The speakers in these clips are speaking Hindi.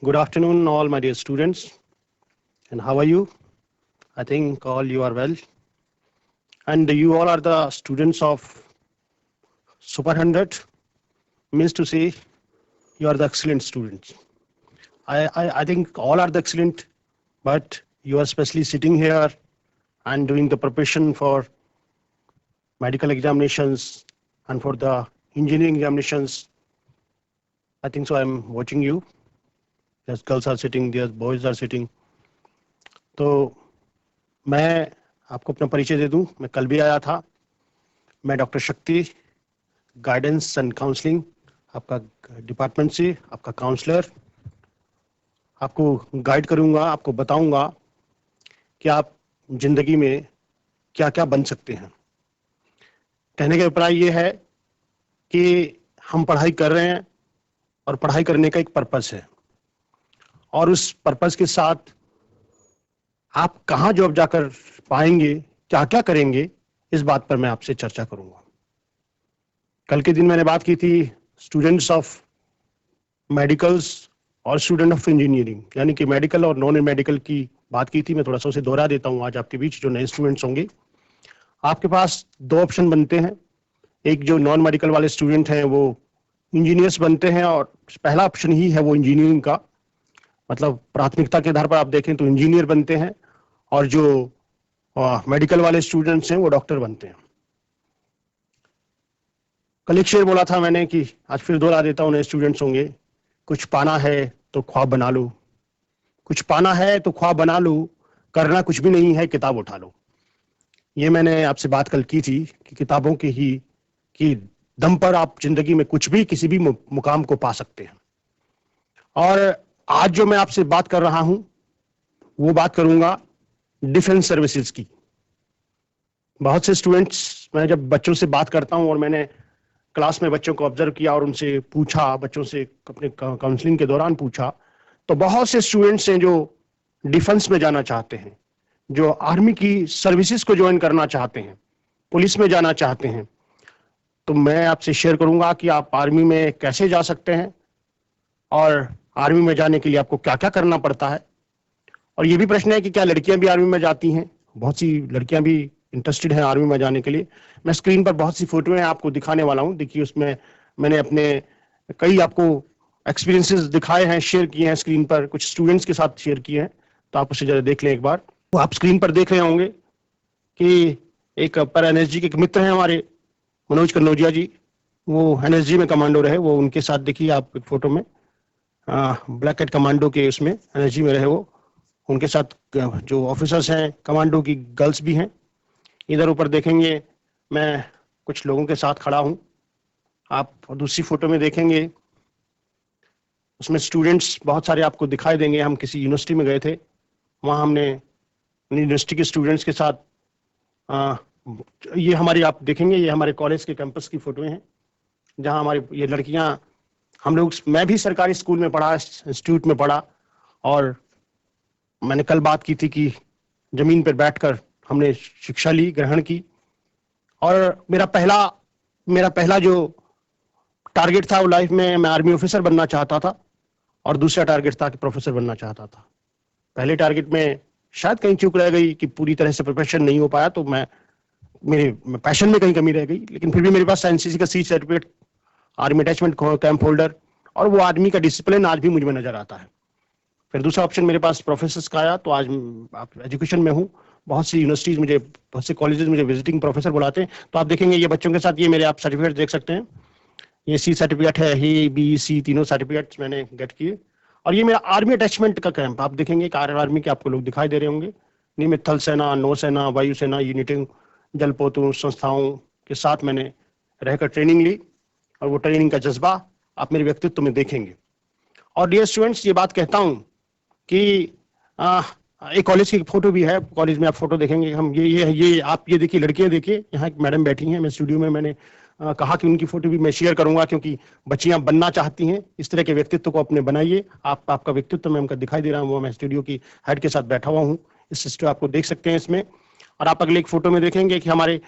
Good afternoon, all my dear students. And how are you? I think all you are well. And you all are the students of Super 100, means to say you are the excellent students. I think all are the excellent, but you are especially sitting here and doing the preparation for medical examinations and for the engineering examinations. I think so. I'm watching you. There's girls are sitting, there's boys are sitting. तो मैं आपको अपना परिचय दे दूं, मैं कल भी आया था। मैं डॉक्टर शक्ति, गाइडेंस एंड काउंसलिंग, आपका डिपार्टमेंट से आपका काउंसलर, आपको गाइड करूंगा, आपको बताऊंगा कि आप जिंदगी में क्या क्या बन सकते हैं। कहने का अभिप्राय ये है कि हम पढ़ाई कर रहे हैं और पढ़ाई करने का एक पर्पस है, और उस पर्पस के साथ आप कहाँ जॉब जाकर पाएंगे, क्या क्या करेंगे, इस बात पर मैं आपसे चर्चा करूंगा। कल के दिन मैंने बात की थी स्टूडेंट्स ऑफ मेडिकल्स और स्टूडेंट ऑफ इंजीनियरिंग, यानी कि मेडिकल और नॉन मेडिकल की बात की थी। मैं थोड़ा सा उसे दोहरा देता हूँ आज आपके बीच। जो नए स्टूडेंट्स होंगे, आपके पास दो ऑप्शन बनते हैं। एक जो नॉन मेडिकल वाले स्टूडेंट हैं वो इंजीनियर्स बनते हैं, और पहला ऑप्शन ही है वो इंजीनियरिंग का, मतलब प्राथमिकता के आधार पर आप देखें तो इंजीनियर बनते हैं, और जो मेडिकल वाले स्टूडेंट्स हैं वो डॉक्टर बनते हैं। कल एक शेर बोला था मैंने कि आज फिर दोहरा देता हूँ, नए स्टूडेंट्स होंगे, कुछ पाना है तो ख्वाब बना लो, कुछ पाना है तो ख्वाब बना लो, करना कुछ भी नहीं है किताब उठा लो। ये मैंने आपसे बात कल की थी कि किताबों की दम पर आप जिंदगी में कुछ भी, किसी भी मुकाम को पा सकते हैं। और आज जो मैं आपसे बात कर रहा हूं वो बात करूंगा डिफेंस सर्विसेज की। बहुत से स्टूडेंट्स, मैं जब बच्चों से बात करता हूं और मैंने क्लास में बच्चों को ऑब्जर्व किया और उनसे पूछा, बच्चों से अपने काउंसलिंग के दौरान पूछा, तो बहुत से स्टूडेंट्स हैं जो डिफेंस में जाना चाहते हैं, जो आर्मी की सर्विसेज को ज्वाइन करना चाहते हैं, पुलिस में जाना चाहते हैं। तो मैं आपसे शेयर करूंगा कि आप आर्मी में कैसे जा सकते हैं, और आर्मी में जाने के लिए आपको क्या क्या करना पड़ता है। और ये भी प्रश्न है कि क्या लड़कियां भी आर्मी में जाती हैं। बहुत सी लड़कियां भी इंटरेस्टेड हैं आर्मी में जाने के लिए। मैं स्क्रीन पर बहुत सी फोटोएं आपको दिखाने वाला हूं। देखिए, उसमें मैंने अपने कई आपको एक्सपीरियंसेस दिखाए हैं, शेयर किए हैं स्क्रीन पर, कुछ स्टूडेंट्स के साथ शेयर किए हैं, तो आप उसे जरा देख लें एक बार। तो आप स्क्रीन पर देख रहे होंगे कि एक पैरा एनएसजी के एक मित्र हैं हमारे, मनोज कन्नौजिया जी, वो एनएसजी में कमांडो रहे। वो उनके साथ देखिए आप एक फोटो में, ब्लैक एट कमांडो के उसमें एनएसजी में रहे वो। उनके साथ जो ऑफिसर्स हैं कमांडो की, गर्ल्स भी हैं। इधर ऊपर देखेंगे मैं कुछ लोगों के साथ खड़ा हूं। आप दूसरी फोटो में देखेंगे उसमें स्टूडेंट्स बहुत सारे आपको दिखाई देंगे। हम किसी यूनिवर्सिटी में गए थे, वहां हमने यूनिवर्सिटी के स्टूडेंट्स के साथ ये हमारी, आप देखेंगे ये हमारे कॉलेज के कैंपस की फोटोएं हैं, जहां हमारी ये लड़कियां, हम लोग, मैं भी सरकारी स्कूल में पढ़ा, इंस्टीट्यूट में पढ़ा, और मैंने कल बात की थी कि जमीन पर बैठकर हमने शिक्षा ली, ग्रहण की। और मेरा पहला जो टारगेट था वो लाइफ में, मैं आर्मी ऑफिसर बनना चाहता था, और दूसरा टारगेट था कि प्रोफेसर बनना चाहता था। पहले टारगेट में शायद कहीं चूक रह गई कि पूरी तरह से प्रिपरेशन नहीं हो पाया, तो मेरे पैशन में कहीं कमी रह गई, लेकिन फिर भी मेरे पास एनसीसी का C certificate, army attachment camp holder, और वो आर्मी का डिसिप्लिन आज भी मुझ में नजर आता है। फिर दूसरा ऑप्शन मेरे पास प्रोफेसर का आया, तो आज आप एजुकेशन में हूँ। बहुत सी यूनिवर्सिटीज मुझे, बहुत से कॉलेजेस मुझे विजिटिंग प्रोफेसर बुलाते हैं। तो आप देखेंगे ये बच्चों के साथ, ये मेरे आप सर्टिफिकेट देख सकते हैं। ये सी सर्टिफिकेट है, ए बी सी तीनों सर्टिफिकेट्स मैंने गेट किए। और ये मेरा आर्मी अटैचमेंट का कैंप, आप देखेंगे आर्मी के आपको लोग दिखाई दे रहे होंगे, नियमित थल सेना, नौसेना, वायुसेना, यूनिटिंग, जलपोतों संस्थाओं के साथ मैंने रहकर ट्रेनिंग ली, और वो ट्रेनिंग का जज्बा आप मेरे व्यक्तित्व में देखेंगे। और डियर स्टूडेंट्स, ये बात कहता हूँ कि एक कॉलेज की फोटो भी है, कॉलेज में आप फोटो देखेंगे। हम ये आप ये देखिए, लड़कियां देखिए, यहाँ एक मैडम बैठी हैं, मैं स्टूडियो में, मैंने कहा कि उनकी फोटो भी मैं शेयर करूंगा, क्योंकि बच्चियां बनना चाहती हैं, इस तरह के व्यक्तित्व को अपने बनाइए। आपका व्यक्तित्व मैं उनका दिखाई दे रहा हूँ, वो मैं स्टूडियो की हेड के साथ बैठा हुआ हूँ, इस सिस्टम आपको देख सकते हैं इसमें। और आप अगले एक फोटो में देखेंगे कि हमारे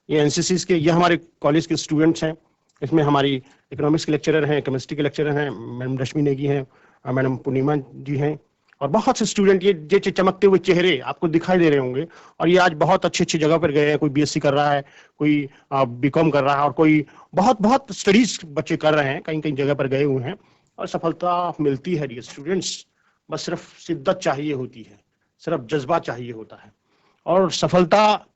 ये एनसीसी के, ये हमारे कॉलेज के स्टूडेंट्स हैं। इसमें हमारी इकोनॉमिक्स के लेक्चरर हैं, केमिस्ट्री के लेक्चरर हैं, मैडम रश्मि नेगी हैं, मैडम पूर्णिमा जी हैं, और बहुत से स्टूडेंट ये चमकते हुए चेहरे आपको दिखाई दे रहे होंगे, और ये आज बहुत अच्छी अच्छी जगह पर गए हैं। कोई बीएससी कर रहा है, कोई बीकॉम कर रहा है, और कोई बहुत बहुत स्टडीज बच्चे कर रहे हैं, कहीं कहीं जगह पर गए हुए हैं, और सफलता मिलती है डियर स्टूडेंट्स। बस सिर्फ शिद्दत चाहिए होती है, सिर्फ जज्बा चाहिए होता है। और सफलता,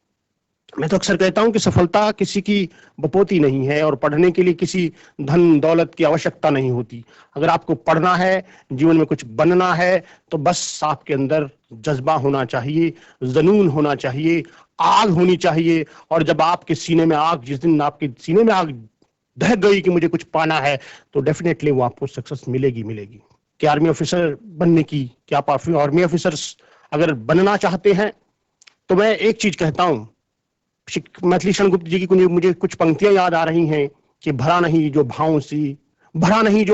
मैं तो अक्सर कहता हूं कि सफलता किसी की बपोती नहीं है, और पढ़ने के लिए किसी धन दौलत की आवश्यकता नहीं होती। अगर आपको पढ़ना है, जीवन में कुछ बनना है, तो बस आपके अंदर जज्बा होना चाहिए, जुनून होना चाहिए, आग होनी चाहिए। और जब आपके सीने में आग, जिस दिन आपके सीने में आग दहक गई कि मुझे कुछ पाना है, तो डेफिनेटली वो आपको सक्सेस मिलेगी मिलेगी। कि आर्मी ऑफिसर बनने की, क्या आप आर्मी ऑफिसर्स अगर बनना चाहते हैं, तो मैं एक चीज कहता हूं, मैथिली शरण गुप्त जी की मुझे कुछ पंक्तियां याद आ रही हैं कि भरा नहीं जो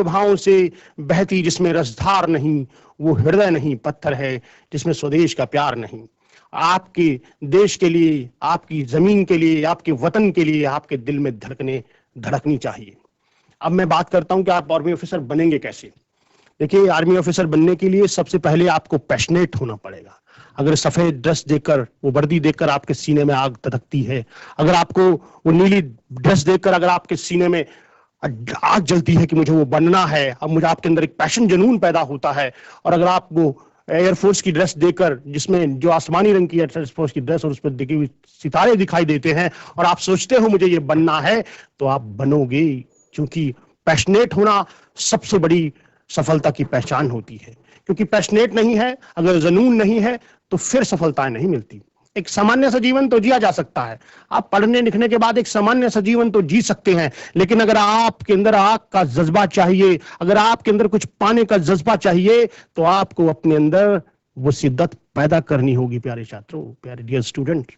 भावों से बहती जिसमें रसधार नहीं, वो हृदय नहीं पत्थर है जिसमें स्वदेश का प्यार नहीं। आपके देश के लिए, आपकी जमीन के लिए, आपके वतन के लिए आपके दिल में धड़कनी चाहिए। अब मैं बात करता हूं कि आप आर्मी ऑफिसर बनेंगे कैसे। देखिए, आर्मी ऑफिसर बनने के लिए सबसे पहले आपको पैशनेट होना पड़ेगा। अगर सफेद ड्रेस देखकर, वो वर्दी देखकर आपके सीने में आग धधकती है, अगर आपको वो नीली ड्रेस देखकर अगर आपके सीने में आग जलती है कि मुझे वो बनना है, अब मुझे आपके अंदर एक पैशन, जुनून पैदा होता है, और अगर आप वो एयरफोर्स की ड्रेस देखकर, जिसमें जो आसमानी रंग की एयरफोर्स की ड्रेस और उस पर दिखे हुए सितारे दिखाई देते हैं, और आप सोचते हो मुझे ये बनना है, तो आप बनोगे। क्योंकि पैशनेट होना सबसे बड़ी सफलता की पहचान होती है। क्योंकि पैशनेट नहीं है, अगर जुनून नहीं है, तो फिर सफलताएं नहीं मिलती। एक सामान्य सा जीवन तो जिया जा सकता है, आप पढ़ने लिखने के बाद एक सामान्य सा जीवन तो जी सकते हैं, लेकिन अगर आपके अंदर आग का जज्बा चाहिए, अगर आपके अंदर कुछ पाने का जज्बा चाहिए, तो आपको अपने अंदर वो शिद्दत पैदा करनी होगी प्यारे छात्रों, प्यारे डियर स्टूडेंट।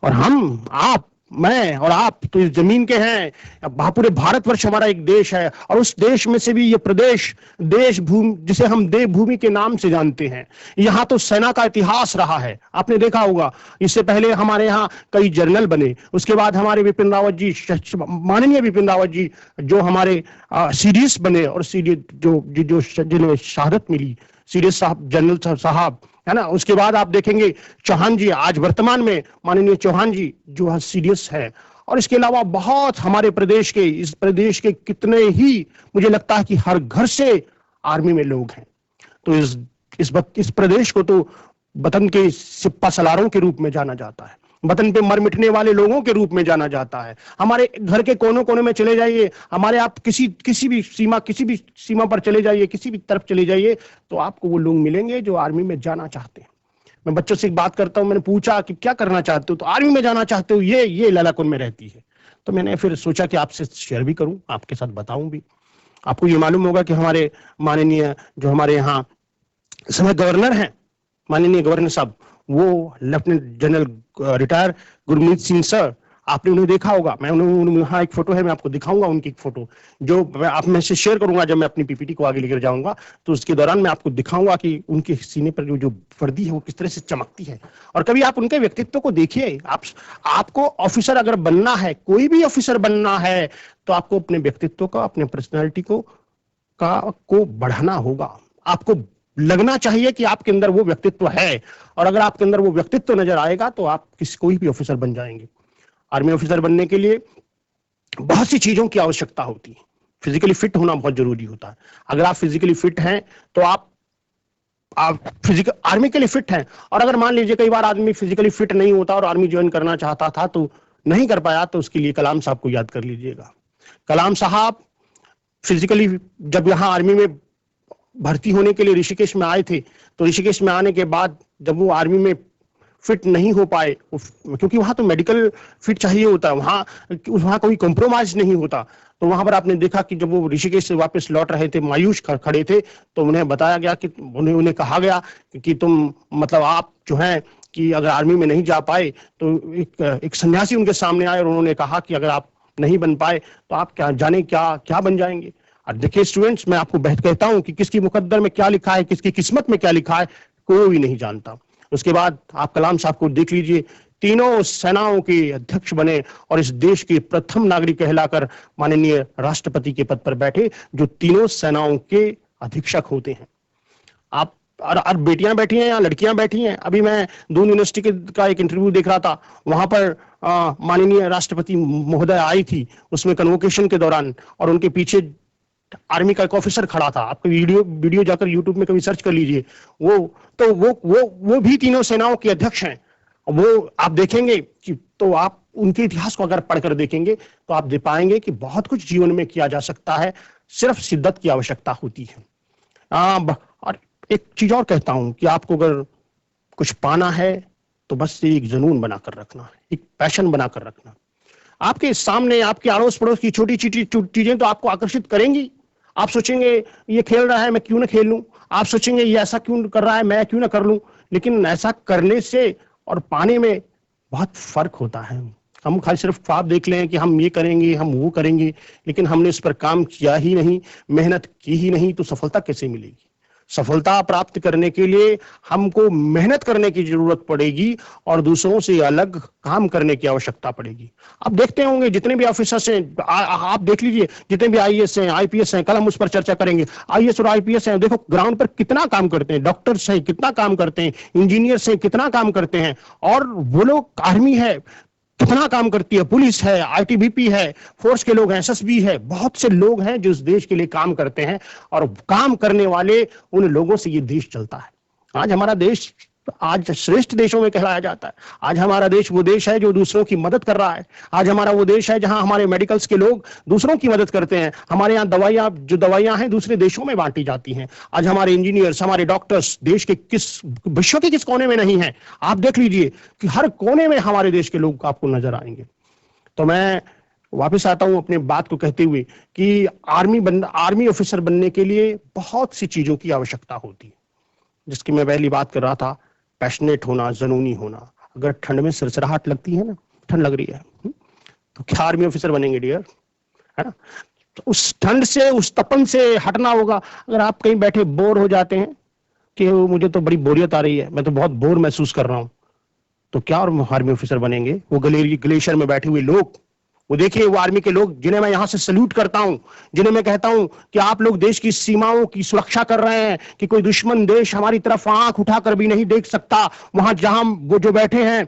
और हम, आप, मैं और आप तो इस जमीन के हैं। पूरे भारतवर्ष हमारा एक देश है, और उस देश में से भी ये प्रदेश, देश भूमि, जिसे हम देवभूमि के नाम से जानते हैं, यहाँ तो सेना का इतिहास रहा है। आपने देखा होगा, इससे पहले हमारे यहाँ कई जनरल बने, उसके बाद हमारे बिपिन रावत जी, माननीय बिपिन रावत जी, जो हमारे सीडीएस बने, और सीडीएस जो जिन्हें शहादत मिली, सीडीएस साहब, जनरल साहब, है ना। उसके बाद आप देखेंगे चौहान जी, आज वर्तमान में माननीय चौहान जी जो सीडीएस है। और इसके अलावा बहुत हमारे प्रदेश के, इस प्रदेश के कितने ही, मुझे लगता है कि हर घर से आर्मी में लोग हैं। तो इस प्रदेश को तो वतन के सिप्पा सलारों के रूप में जाना जाता है, वतन पे मर मिटने वाले लोगों के रूप में जाना जाता है। हमारे घर के कोनों कोने में चले जाइए, हमारे आप किसी भी सीमा पर चले जाइए, किसी भी तरफ चले जाइए, तो आपको वो लोग मिलेंगे जो आर्मी में जाना चाहते हैं। मैं बच्चों से एक बात करता हूं, मैंने पूछा कि क्या करना चाहते हो, तो आर्मी में जाना चाहते हो, ये ललाकुन में रहती है। तो मैंने फिर सोचा कि आपसे शेयर भी करूं, आपके साथ बताऊं भी। आपको ये मालूम होगा कि हमारे माननीय, जो हमारे यहाँ समय गवर्नर हैं, माननीय गवर्नर साहब, वो lieutenant general retire Gurmeet Singh sir, आपने उन्हें देखा होगा। मैं उन्हें, यहाँ एक फोटो है, मैं आपको दिखाऊंगा उनकी एक फोटो, जो मैं आप में से शेयर करूंगा जब मैं अपनी पीपीटी को आगे लेकर जाऊंगा। तो उसके दौरान मैं आपको दिखाऊंगा कि उनके सीने पर जो वर्दी है वो किस तरह से चमकती है। और कभी आप उनके व्यक्तित्व को देखिए। आपको ऑफिसर अगर बनना है, कोई भी ऑफिसर बनना है, तो आपको अपने व्यक्तित्व का, अपने पर्सनैलिटी को बढ़ाना होगा। आपको लगना चाहिए कि आपके अंदर वो व्यक्तित्व है, और अगर आपके अंदर वो व्यक्तित्व नजर आएगा तो आप कोई भी ऑफिसर बन जाएंगे। आर्मी ऑफिसर बनने के लिए बहुत सी चीजों की आवश्यकता होती है। फिजिकली फिट होना बहुत जरूरी होता है। अगर आप फिजिकली फिट हैं तो आप फिजिकल आर्मी के लिए फिट हैं। और अगर मान लीजिए कई बार आदमी फिजिकली फिट नहीं होता और आर्मी ज्वाइन करना चाहता था तो नहीं कर पाया, तो उसके लिए कलाम साहब को याद कर लीजिएगा। कलाम साहब फिजिकली जब यहाँ आर्मी में भर्ती होने के लिए ऋषिकेश में आए थे, तो ऋषिकेश में आने के बाद जब वो आर्मी में फिट नहीं हो पाए, क्योंकि वहां तो मेडिकल फिट चाहिए होता है, वहां कोई कॉम्प्रोमाइज नहीं होता। तो वहां पर आपने देखा कि जब वो ऋषिकेश से वापस लौट रहे थे, मायूस खड़े थे, तो उन्हें बताया गया कि उन्हें कहा गया कि तुम, मतलब आप जो है कि अगर आर्मी में नहीं जा पाए, तो एक सन्यासी उनके सामने आए और उन्होंने कहा कि अगर आप नहीं बन पाए तो आप क्या जाने क्या बन जाएंगे। और देखिए स्टूडेंट्स, मैं आपको कहता हूं कि किसकी मुकद्दर में क्या लिखा है, किसकी किस्मत में क्या लिखा है, कोई भी नहीं जानता। उसके बाद आप कलाम साहब को देख लीजिए, तीनों सेनाओं के अध्यक्ष बने और इस देश के प्रथम नागरिक कहलाकर माननीय राष्ट्रपति के पद पर बैठे, जो तीनों सेनाओं के अधीक्षक होते हैं। आप और बेटियां बैठी हैं या लड़कियां बैठी हैं। अभी मैं दून यूनिवर्सिटी का एक इंटरव्यू देख रहा था, वहां पर माननीय राष्ट्रपति महोदय आई थी उसमें कन्वोकेशन के दौरान, और उनके पीछे आर्मी का एक ऑफिसर खड़ा था। आप वीडियो जाकर यूट्यूब में कभी सर्च कर लीजिए। वो भी तीनों सेनाओं के अध्यक्ष हैं। वो आप देखेंगे कि, तो आप उनके इतिहास को अगर पढ़कर देखेंगे तो आप देख पाएंगे कि बहुत कुछ जीवन में किया जा सकता है, सिर्फ शिद्दत की आवश्यकता होती है। और एक चीज और कहता हूं कि आपको अगर कुछ पाना है तो बस एक जुनून बनाकर रखना, एक पैशन बनाकर रखना। आपके सामने आपके अड़ोस पड़ोस की छोटी छोटी चीजें तो आपको आकर्षित करेंगी। आप सोचेंगे ये खेल रहा है, मैं क्यों ना खेल लूं। आप सोचेंगे ये ऐसा क्यों कर रहा है, मैं क्यों ना कर लूं। लेकिन ऐसा करने से और पाने में बहुत फर्क होता है। हम खाली सिर्फ ख्वाब देख लें कि हम ये करेंगे, हम वो करेंगे, लेकिन हमने इस पर काम किया ही नहीं, मेहनत की ही नहीं, तो सफलता कैसे मिलेगी। सफलता प्राप्त करने के लिए हमको मेहनत करने की जरूरत पड़ेगी और दूसरों से अलग काम करने की आवश्यकता पड़ेगी। आप देखते होंगे जितने भी ऑफिसर्स हैं, आप देख लीजिए जितने भी आईएएस हैं, आईपीएस हैं, कल हम उस पर चर्चा करेंगे। आईएएस और आईपीएस हैं, देखो ग्राउंड पर कितना काम करते हैं, डॉक्टर्स हैं कितना काम करते हैं, इंजीनियर्स हैं कितना काम करते हैं, और वो लोग आर्मी है कितना काम करती है, पुलिस है, आईटीबीपी है, फोर्स के लोग हैं, एसएसबी है, बहुत से लोग हैं जो इस देश के लिए काम करते हैं, और काम करने वाले उन लोगों से ये देश चलता है। आज हमारा देश आज श्रेष्ठ देशों में कहलाया जाता है। आज हमारा देश वो देश है जो दूसरों की मदद कर रहा है। आज हमारा वो देश है जहां हमारे मेडिकल्स के लोग दूसरों की मदद करते हैं। हमारे यहाँ दवाइयां हैं दूसरे देशों में बांटी जाती हैं। आज हमारे इंजीनियर्स, हमारे डॉक्टर्स देश के विश्व के किस कोने में नहीं है। आप देख लीजिए कि हर कोने में हमारे देश के लोग आपको नजर आएंगे। तो मैं वापस आता हूं अपने बात को कहते हुए कि आर्मी ऑफिसर बनने के लिए बहुत सी चीजों की आवश्यकता होती है, जिसकी मैं पहली बात कर रहा था। पैशनेट होना, जुनूनी होना। अगर ठंड में सरसराहट लगती है ना, ठंड लग रही है, तो क्या आर्मी ऑफिसर बनेंगे डियर, है ना। तो उस ठंड से, उस तपन से हटना होगा। अगर आप कहीं बैठे बोर हो जाते हैं कि मुझे तो बड़ी बोरियत आ रही है, मैं तो बहुत बोर महसूस कर रहा हूं, तो क्या और आर्मी ऑफिसर बनेंगे। वो ग्लेशियर में बैठे हुए लोग, वो देखिए वो आर्मी के लोग जिन्हें मैं यहां से सल्यूट करता हूं, जिन्हें मैं कहता हूं कि आप लोग देश की सीमाओं की सुरक्षा कर रहे हैं, कि कोई दुश्मन देश हमारी तरफ आंख उठाकर भी नहीं देख सकता। वहां जहां वो जो बैठे हैं,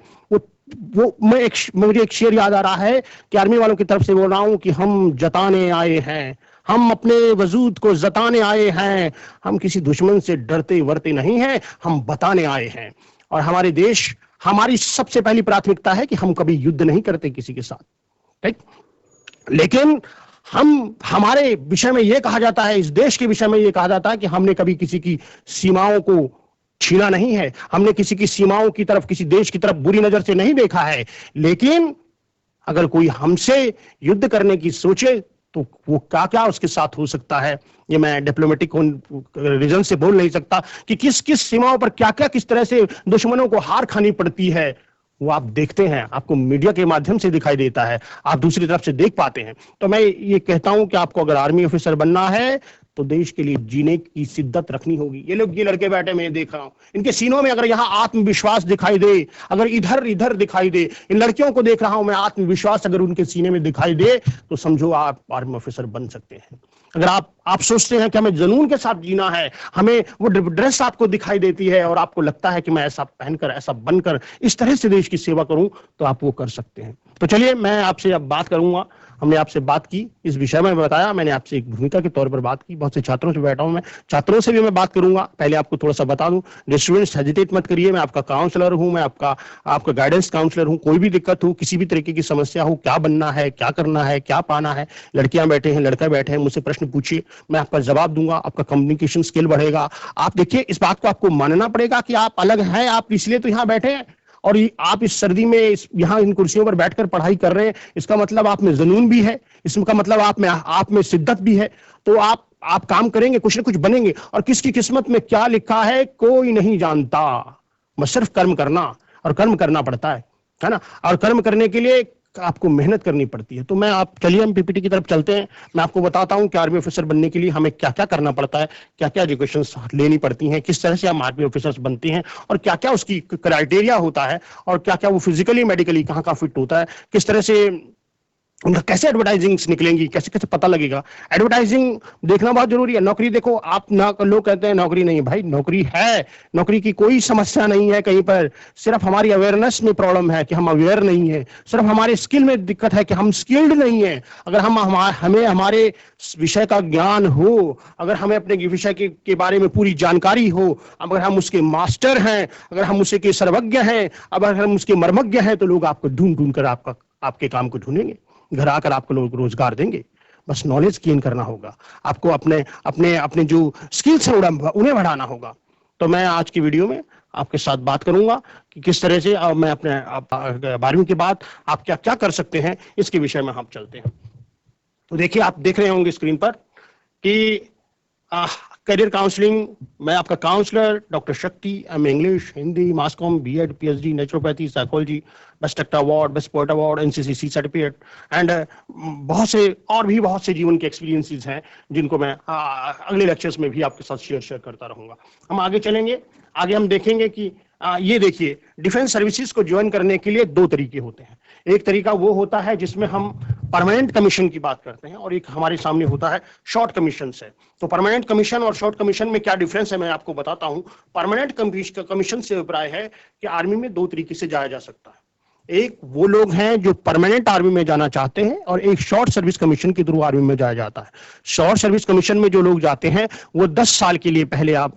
मुझे एक शेर याद आ रहा है कि आर्मी वालों की तरफ से बोल रहा हूं कि हम जताने आए हैं, हम अपने वजूद को जताने आए हैं, हम किसी दुश्मन से डरते वरते नहीं हैं, हम बताने आए हैं। और हमारे देश, हमारी सबसे पहली प्राथमिकता है कि हम कभी युद्ध नहीं करते किसी के साथ, ठीक। लेकिन हमारे विषय में यह कहा जाता है, इस देश के विषय में यह कहा जाता है कि हमने कभी किसी की सीमाओं को छीना नहीं है, हमने किसी की सीमाओं की तरफ, किसी देश की तरफ बुरी नजर से नहीं देखा है। लेकिन अगर कोई हमसे युद्ध करने की सोचे तो वो क्या क्या उसके साथ हो सकता है, ये मैं डिप्लोमेटिक रीजन से बोल नहीं सकता कि किस किस सीमाओं पर क्या क्या किस तरह से दुश्मनों को हार खानी पड़ती है। वो आप देखते हैं, आपको मीडिया के माध्यम से दिखाई देता है, आप दूसरी तरफ से देख पाते हैं। तो मैं ये कहता हूं कि आपको अगर आर्मी ऑफिसर बनना है तो देश के लिए जीने की शिद्दत रखनी होगी। ये लोग, ये लड़के बैठे मैं देख रहा हूं, इनके सीनों में अगर यहाँ आत्मविश्वास दिखाई दे, अगर इधर इधर दिखाई दे, इन लड़कियों को देख रहा हूं मैं, आत्मविश्वास अगर उनके सीने में दिखाई दे, तो समझो आप आर्मी ऑफिसर बन सकते हैं। अगर आप सोचते हैं कि हमें जुनून के साथ जीना है, हमें वो ड्रेस आपको दिखाई देती है और आपको लगता है कि मैं ऐसा पहनकर, ऐसा बनकर इस तरह से देश की सेवा करूं, तो आप वो कर सकते हैं। तो चलिए मैं आपसे अब बात करूंगा। हमने आपसे बात की, इस विषय में बताया, मैंने आपसे एक भूमिका के तौर पर बात की। बहुत से छात्रों से बैठा हूं मैं, छात्रों से भी मैं बात करूंगा। पहले आपको थोड़ा सा बता दूं, स्टूडेंट्स हेजिटेट मत करिए, मैं आपका काउंसलर हूं, मैं आपका गाइडेंस काउंसलर हूं। कोई भी दिक्कत हो, किसी भी तरीके की समस्या हो, क्या बनना है, क्या करना है, क्या पाना है, लड़कियां बैठे हैं, लड़का बैठे हैं, मुझसे प्रश्न पूछिए, मैं आपका जवाब दूंगा, आपका कम्युनिकेशन स्किल बढ़ेगा। आप देखिए, इस बात को आपको मानना पड़ेगा कि आप अलग हैं, आप इसलिए तो यहाँ बैठे हैं, और आप इस सर्दी में यहाँ इन कुर्सियों पर बैठकर पढ़ाई कर रहे हैं। इसका मतलब आप में जुनून भी है, इसका मतलब आप में शिद्दत भी है। तो आप काम करेंगे, कुछ ना कुछ बनेंगे। और किसकी किस्मत में क्या लिखा है कोई नहीं जानता, बस सिर्फ कर्म करना, और कर्म करना पड़ता है ना। और कर्म करने के लिए आपको मेहनत करनी पड़ती है। तो चलिए हम पीपीटी की तरफ चलते हैं। मैं आपको बताता हूं कि आर्मी ऑफिसर बनने के लिए हमें क्या क्या करना पड़ता है, क्या क्या एजुकेशन लेनी पड़ती हैं, किस तरह से हम आर्मी ऑफिसर्स बनते हैं, और क्या क्या उसकी क्राइटेरिया होता है, और क्या क्या वो फिजिकली मेडिकली कहाँ फिट होता है, किस तरह से उनका कैसे एडवर्टाइजिंग निकलेंगी, कैसे कैसे पता लगेगा। एडवर्टाइजिंग देखना बहुत जरूरी है। नौकरी देखो आप ना, लोग कहते हैं नौकरी नहीं, भाई नौकरी है, नौकरी की कोई समस्या नहीं है कहीं पर। सिर्फ हमारी अवेयरनेस में प्रॉब्लम है कि हम अवेयर नहीं है, सिर्फ हमारे स्किल में दिक्कत है कि हम स्किल्ड नहीं है। अगर हमें हमारे विषय का ज्ञान हो, अगर हमें अपने विषय के बारे में पूरी जानकारी हो, अगर हम उसके मास्टर हैं, अगर हम उसके सर्वज्ञ हैं, अगर हम उसके मर्मज्ञ हैं, तो लोग आपको ढूंढ ढूंढ कर आपके काम को ढूंढेंगे, घर आकर आपको लोग रोजगार देंगे। बस नॉलेज गेन करना होगा आपको, अपने अपने अपने जो स्किल्स हैं उन्हें बढ़ाना होगा। तो मैं आज की वीडियो में आपके साथ बात करूंगा कि किस तरह से मैं अपने 12वीं के बाद आप क्या क्या कर सकते हैं, इसके विषय में हम चलते हैं। तो देखिए, आप देख रहे होंगे स्क्रीन पर कि करियर काउंसलिंग, मैं आपका counsellor doctor Shakti, M English, Hindi, mass com, BEd, PhD, naturopathy, psychology, best actor award, best poet award, NCC certificate and बहुत से जीवन के एक्सपीरियंसेस हैं जिनको मैं अगले लेक्चर्स में भी आपके साथ शेयर करता रहूंगा। हम आगे चलेंगे, आगे हम देखेंगे कि ये देखिए, डिफेंस सर्विसेज को ज्वाइन करने के लिए 2 तरीके होते हैं। एक तरीका वो होता है जिसमें हम परमानेंट कमीशन की बात करते हैं, और एक हमारे सामने होता है शॉर्ट कमीशन से। तो परमानेंट कमीशन और शॉर्ट कमीशन में क्या डिफरेंस है, मैं आपको बताता हूं। परमानेंट कमीशन से अभिप्राय है कि आर्मी में 2 तरीके से जाया जा सकता है। एक वो लोग हैं जो परमानेंट आर्मी में जाना चाहते हैं, और एक शॉर्ट सर्विस कमीशन के थ्रू आर्मी में जाया जाता है। शॉर्ट सर्विस कमीशन में जो लोग जाते हैं वो 10 साल के लिए, पहले आप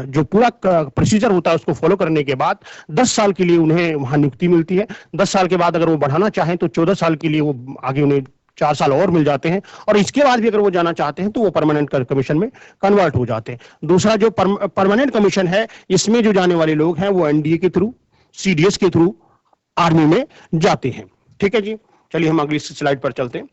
जो पूरा प्रोसीजर होता है उसको फॉलो करने के बाद 10 साल के लिए उन्हें वहां नियुक्ति मिलती है। 10 साल के बाद अगर वो बढ़ाना चाहें तो 14 साल के लिए वो आगे उन्हें 4 साल और मिल जाते हैं, और इसके बाद भी अगर वो जाना चाहते हैं तो वो परमानेंट कमीशन में कन्वर्ट हो जाते हैं। दूसरा जो परमानेंट कमीशन है, इसमें जो जाने वाले लोग हैं वो एनडीए के थ्रू, सीडीएस के थ्रू आर्मी में जाते हैं। ठीक है जी, चलिए हम अगली स्लाइड पर चलते हैं।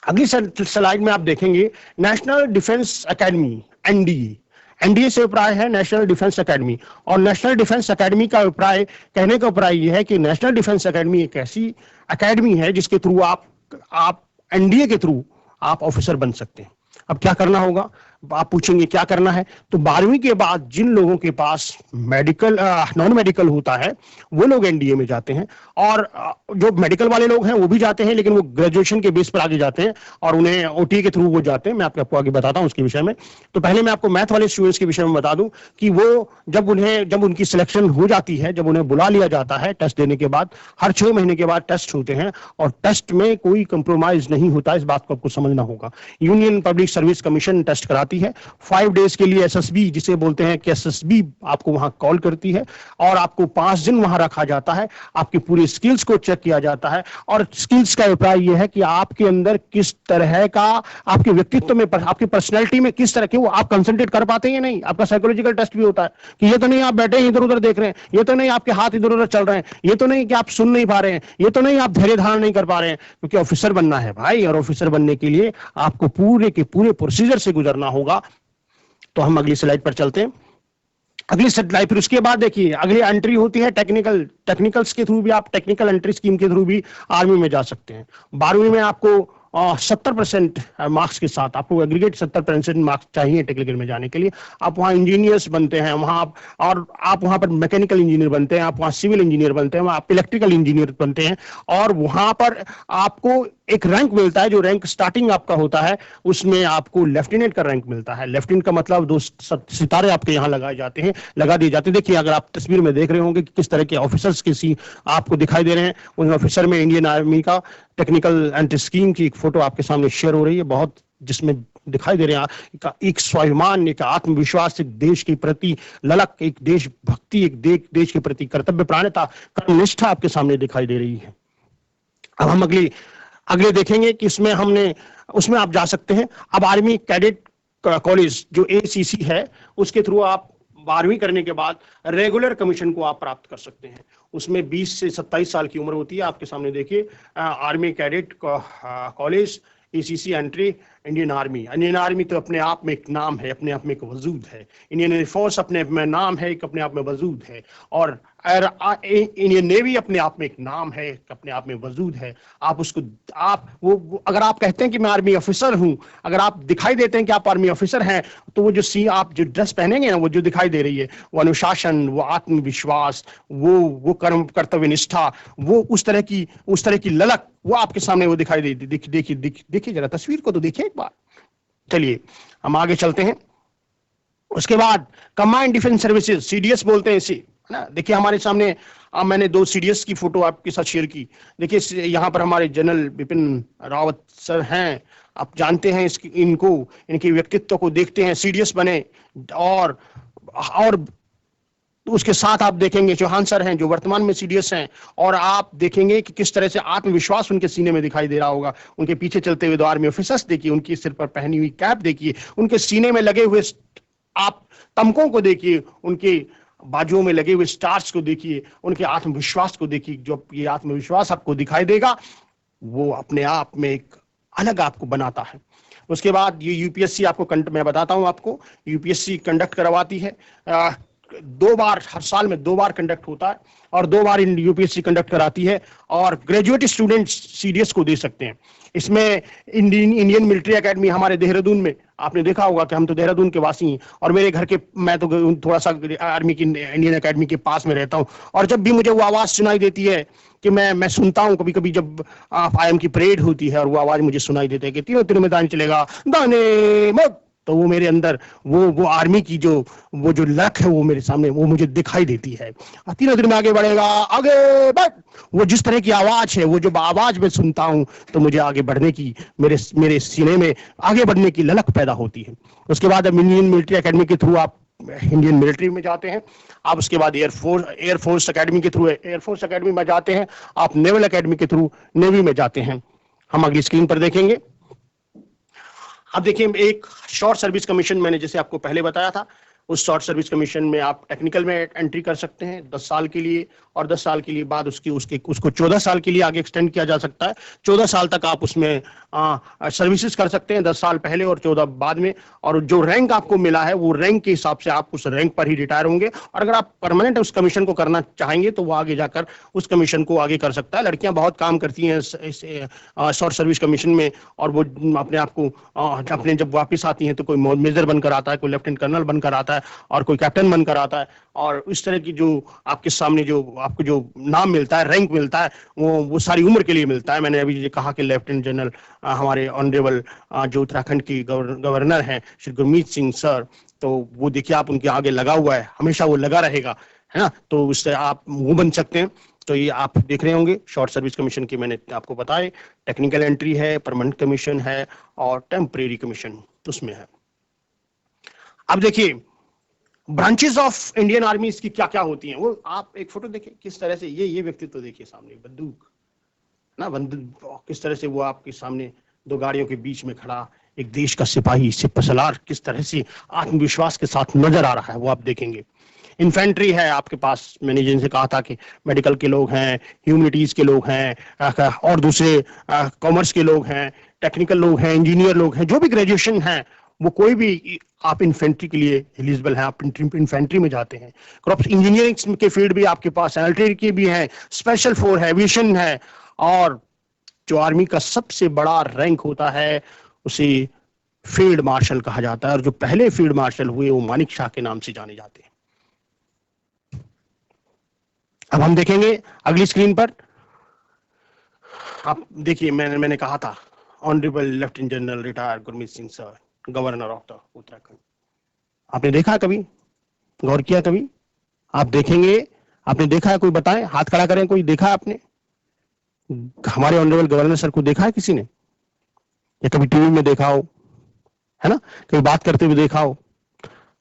अगली स्लाइड में आप देखेंगे national defence academy, NDA. NDA से अभिप्राय है नेशनल डिफेंस एकेडमी, और नेशनल डिफेंस एकेडमी का अभिप्राय, कहने का अभिप्राय यह है कि नेशनल डिफेंस एकेडमी एक ऐसी एकेडमी है जिसके थ्रू आप एनडीए के थ्रू आप ऑफिसर बन सकते हैं। अब क्या करना होगा, आप पूछेंगे क्या करना है। तो 12वीं के बाद जिन लोगों के पास मेडिकल नॉन मेडिकल होता है वो लोग एनडीए में जाते हैं, और जो मेडिकल वाले लोग हैं वो भी जाते हैं, लेकिन वो ग्रेजुएशन के बेस पर आगे जाते हैं और उन्हें ओटी के थ्रू वो जाते हैं। मैं आपको आगे बताता हूं उसके विषय में। तो पहले मैं आपको मैथ वाले स्टूडेंट्स के विषय में बता दूं कि वो जब उनकी सिलेक्शन हो जाती है, जब उन्हें बुला लिया जाता है टेस्ट देने के बाद, हर 6 महीने के बाद टेस्ट होते हैं, और टेस्ट में कोई कंप्रोमाइज नहीं होता, इस बात को आपको समझना होगा। Union Public Service Commission test कराती है 5 डेज के लिए। एसएसबी जिसे बोलते हैं कि एसएसबी आपको वहां कॉल करती है, और आपको 5 दिन वहां रखा जाता है, आपकी पूरी स्किल्स को चेक किया जाता है। और स्किल्स का अभिप्राय यह है कि आपके अंदर किस तरह का, आपके व्यक्तित्व में, आपकी पर्सनैलिटी में किस तरह के वो आप कंसंट्रेट कर पाते हैं या नहीं। आपका साइकोलॉजिकल टेस्ट भी होता है कि ये तो नहीं आप बैठे इधर उधर देख रहे हैं, ये तो नहीं आपके हाथ इधर उधर चल रहे हैं, ये तो नहीं कि आप सुन नहीं पा रहे हैं, ये तो नहीं आप धैर्य धारण नहीं कर पा रहे हैं, क्योंकि ऑफिसर बनना है भाई, और ऑफिसर बनने के लिए आपको पूरे के पूरे प्रोसीजर से गुजरना होगा। तो हम अगली स्लाइड पर चलते हैं। अगली स्लाइड, फिर उसके बाद देखिए अगली एंट्री होती है टेक्निकल्स के थ्रू भी, आप टेक्निकल एंट्री स्कीम के थ्रू भी आर्मी में जा सकते हैं। 12वीं में आपको 70% मार्क्स के साथ, आपको एग्रीगेट 70% मार्क्स चाहिए टेक्निकल में जाने के लिए। आप वहाँ इंजीनियर्स बनते हैं, आप वहाँ पर मैकेनिकल इंजीनियर बनते हैं, आप वहाँ सिविल इंजीनियर बनते हैं, वहाँ आप इलेक्ट्रिकल इंजीनियर बनते हैं, और वहाँ पर आपको एक रैंक मिलता है, जो रैंक स्टार्टिंग आपका होता है उसमें आपको लेफ्टिनेंट का रैंक मिलता है। लेफ्टिनेंट का मतलब 2 सितारे आपके यहाँ लगा दिए जाते हैं। देखिए, अगर आप तस्वीर में देख रहे होंगे कि किस तरह के ऑफिसर्स के सी आपको दिखाई दे रहे हैं, उन ऑफिसर में इंडियन आर्मी का टेक्निकल एंट्री स्कीम की एक फोटो आपके सामने शेयर हो रही है, बहुत जिसमें दिखाई दे रहे हैं एक स्वाभिमान, एक आत्मविश्वास, एक देश के प्रति ललक, एक देशभक्ति, एक देश के प्रति कर्तव्य प्राणता, कर्मनिष्ठा आपके सामने दिखाई दे रही है। अब हम अगले देखेंगे कि उसमें आप जा सकते हैं। अब आर्मी कैडेट कॉलेज जो एसीसी है, उसके थ्रू आप 12वीं करने के बाद रेगुलर कमीशन को आप प्राप्त कर सकते हैं। उसमें 20 से 27 साल की उम्र होती है। आपके सामने देखिए, army cadet college ACC entry Indian army तो अपने आप में एक नाम है, अपने आप में एक वजूद है। इंडियन एयरफोर्स अपने में नाम है, एक अपने आप में वजूद है। और इंडियन नेवी अपने आप में एक नाम है, अपने आप में वजूद है। आप उसको वो अगर आप कहते हैं कि मैं आर्मी ऑफिसर हूं, अगर आप दिखाई देते हैं कि आप आर्मी ऑफिसर हैं, तो वो आप जो ड्रेस पहनेंगे ना, वो जो दिखाई दे रही है, वो अनुशासन, वो आत्मविश्वास, वो कर्तव्य निष्ठा, वो उस तरह की ललक, वो आपके सामने वो दिखाई देती। देखिए जरा तस्वीर को तो देखिए एक बार। चलिए हम आगे चलते हैं। उसके बाद कंबाइंड डिफेंस सर्विसेज, सीडीएस बोलते हैं इसे, है ना। देखिए हमारे सामने मैंने 2 सीडीएस की फोटो आपके साथ शेयर की। देखिए यहाँ पर हमारे जनरल बिपिन रावत सर हैं। आप जानते हैं इनके व्यक्तित्व को देखते हैं, सीडीएस बने। और उसके साथ आप देखेंगे चौहान सर हैं, जो वर्तमान में सीडीएस हैं। और आप देखेंगे कि किस तरह से आत्मविश्वास उनके सीने में दिखाई दे रहा होगा। उनके पीछे चलते हुए 2 आर्मी ऑफिसर्स देखिए, उनकी सिर पर पहनी हुई कैप देखिए, उनके सीने में लगे हुए आप तमकों को देखिए, उनके बाजुओं में लगे हुए स्टार्स को देखिए, उनके आत्मविश्वास को देखिए। जो ये आत्मविश्वास आपको दिखाई देगा, वो अपने आप में एक अलग आपको बनाता है। उसके बाद ये यूपीएससी मैं बताता हूं आपको, यूपीएससी कंडक्ट करवाती है 2 बार, हर साल में 2 बार कंडक्ट होता है, और 2 बार यूपीएससी कंडक्ट कराती है। और ग्रेजुएट स्टूडेंट्स सीडीएस को दे सकते हैं। इसमें इंडियन मिलिट्री एकेडमी हमारे देहरादून में, आपने देखा होगा कि हम तो देहरादून के वासी हैं, और मेरे घर के, मैं तो थोड़ा सा आर्मी की इंडियन एकेडमी के पास में रहता हूं। और जब भी मुझे वो आवाज सुनाई देती है कि मैं सुनता हूं, कभी कभी जब आईएम की परेड होती है और वो आवाज मुझे सुनाई देती है कि तीनों मैदान चलेगा, दाने मत, तो वो मेरे अंदर वो आर्मी की जो लक है, वो मेरे सामने, वो मुझे दिखाई देती है। तीनों में आगे बढ़ेगा, आगे बढ़, वो जिस तरह की आवाज है, वो जो आवाज मैं सुनता हूं, तो मुझे आगे बढ़ने की, मेरे सीने में आगे बढ़ने की ललक पैदा होती है। उसके बाद अब इंडियन मिलिट्री एकेडमी के थ्रू आप इंडियन मिलिट्री में जाते हैं। आप उसके बाद एयरफोर्स एकेडमी के थ्रू एयरफोर्स एकेडमी में जाते हैं। आप नेवल एकेडमी के थ्रू नेवी में जाते हैं। हम अगली स्क्रीन पर देखेंगे। अब देखिए, एक शॉर्ट सर्विस कमीशन, मैंने जैसे आपको पहले बताया था, उस शॉर्ट सर्विस कमीशन में आप टेक्निकल में एंट्री कर सकते हैं 10 साल के लिए, और 10 साल के लिए बाद उसको 14 साल के लिए आगे एक्सटेंड किया जा सकता है। 14 साल तक आप उसमें सर्विसेज कर सकते हैं, 10 साल पहले और 14 बाद में। और जो रैंक आपको मिला है, वो रैंक के हिसाब से आप उस रैंक पर ही रिटायर होंगे। और अगर आप परमानेंट उस कमीशन को करना चाहेंगे, तो वो आगे जाकर उस कमीशन को आगे कर सकता है। लड़कियां बहुत काम करती हैं इस शॉर्ट सर्विस कमीशन में, और वो अपने आप को अपने जब वापस आती हैं, तो कोई मेजर बनकर आता है, कोई लेफ्टिनेंट कर्नल बनकर आता है, और कोई कैप्टन बनकर आता है। और इस तरह की जो आपके सामने जो आपको जो नाम मिलता है, रैंक मिलता है, वो सारी उम्र के लिए मिलता है। मैंने अभी कहा कि लेफ्टिनेंट जनरल हमारे ऑनरेबल जो उत्तराखंड की गवर्नर हैं श्री गुरमीत सिंह सर, तो वो देखिए आप उनके आगे लगा हुआ है, हमेशा वो लगा रहेगा, है ना। तो उससे आप वो बन सकते हैं। तो ये आप देख रहे होंगे शॉर्ट सर्विस कमीशन की, मैंने आपको बताए, टेक्निकल एंट्री है, परमानेंट कमीशन है, और टेम्परेरी कमीशन उसमें है। अब देखिए ब्रांचेस ऑफ इंडियन आर्मी की क्या क्या होती हैं, वो आप एक फोटो देखिए किस तरह से, ये व्यक्तित्व देखिए सामने, बंदूक ना, बंदूक किस तरह से वो आपके सामने 2 गाड़ियों के बीच में खड़ा एक देश का सिपाही, सिपहसालार किस तरह से आत्मविश्वास के साथ नजर आ रहा है, वो आप देखेंगे। इन्फेंट्री है आपके पास, मैंने जिनसे कहा था कि मेडिकल के लोग हैं, ह्यूमैनिटीज के लोग हैं, और दूसरे कॉमर्स के लोग हैं, टेक्निकल लोग हैं, इंजीनियर लोग हैं, जो भी ग्रेजुएशन है, वो कोई भी आप इन्फेंट्री के लिए एलिजिबल हैं, आप इन्फेंट्री में जाते हैं। क्रॉप्स इंजीनियरिंग के फील्ड भी आपके पास एल्ट्री की भी है, स्पेशल फोर्स है, एविएशन है, और जो आर्मी का सबसे बड़ा रैंक होता है उसे फील्ड मार्शल कहा जाता है। और जो पहले फील्ड मार्शल हुए वो मानिक शाह के नाम से जाने जाते हैं। अब हम देखेंगे अगली स्क्रीन पर, आप देखिए, मैंने कहा था honourable lieutenant general retire Gurmeet Singh sir, governor of the Uttarakhand. आपने देखा कभी, गौर किया कभी? आप देखेंगे, आपने देखा है? कोई बताएं, हाथ खड़ा करें, कोई देखा आपने हमारे ऑनरेबल गवर्नर सर को? देखा है किसी ने? या कभी टीवी में देखा हो, है ना, कभी बात करते हुए देखा हो?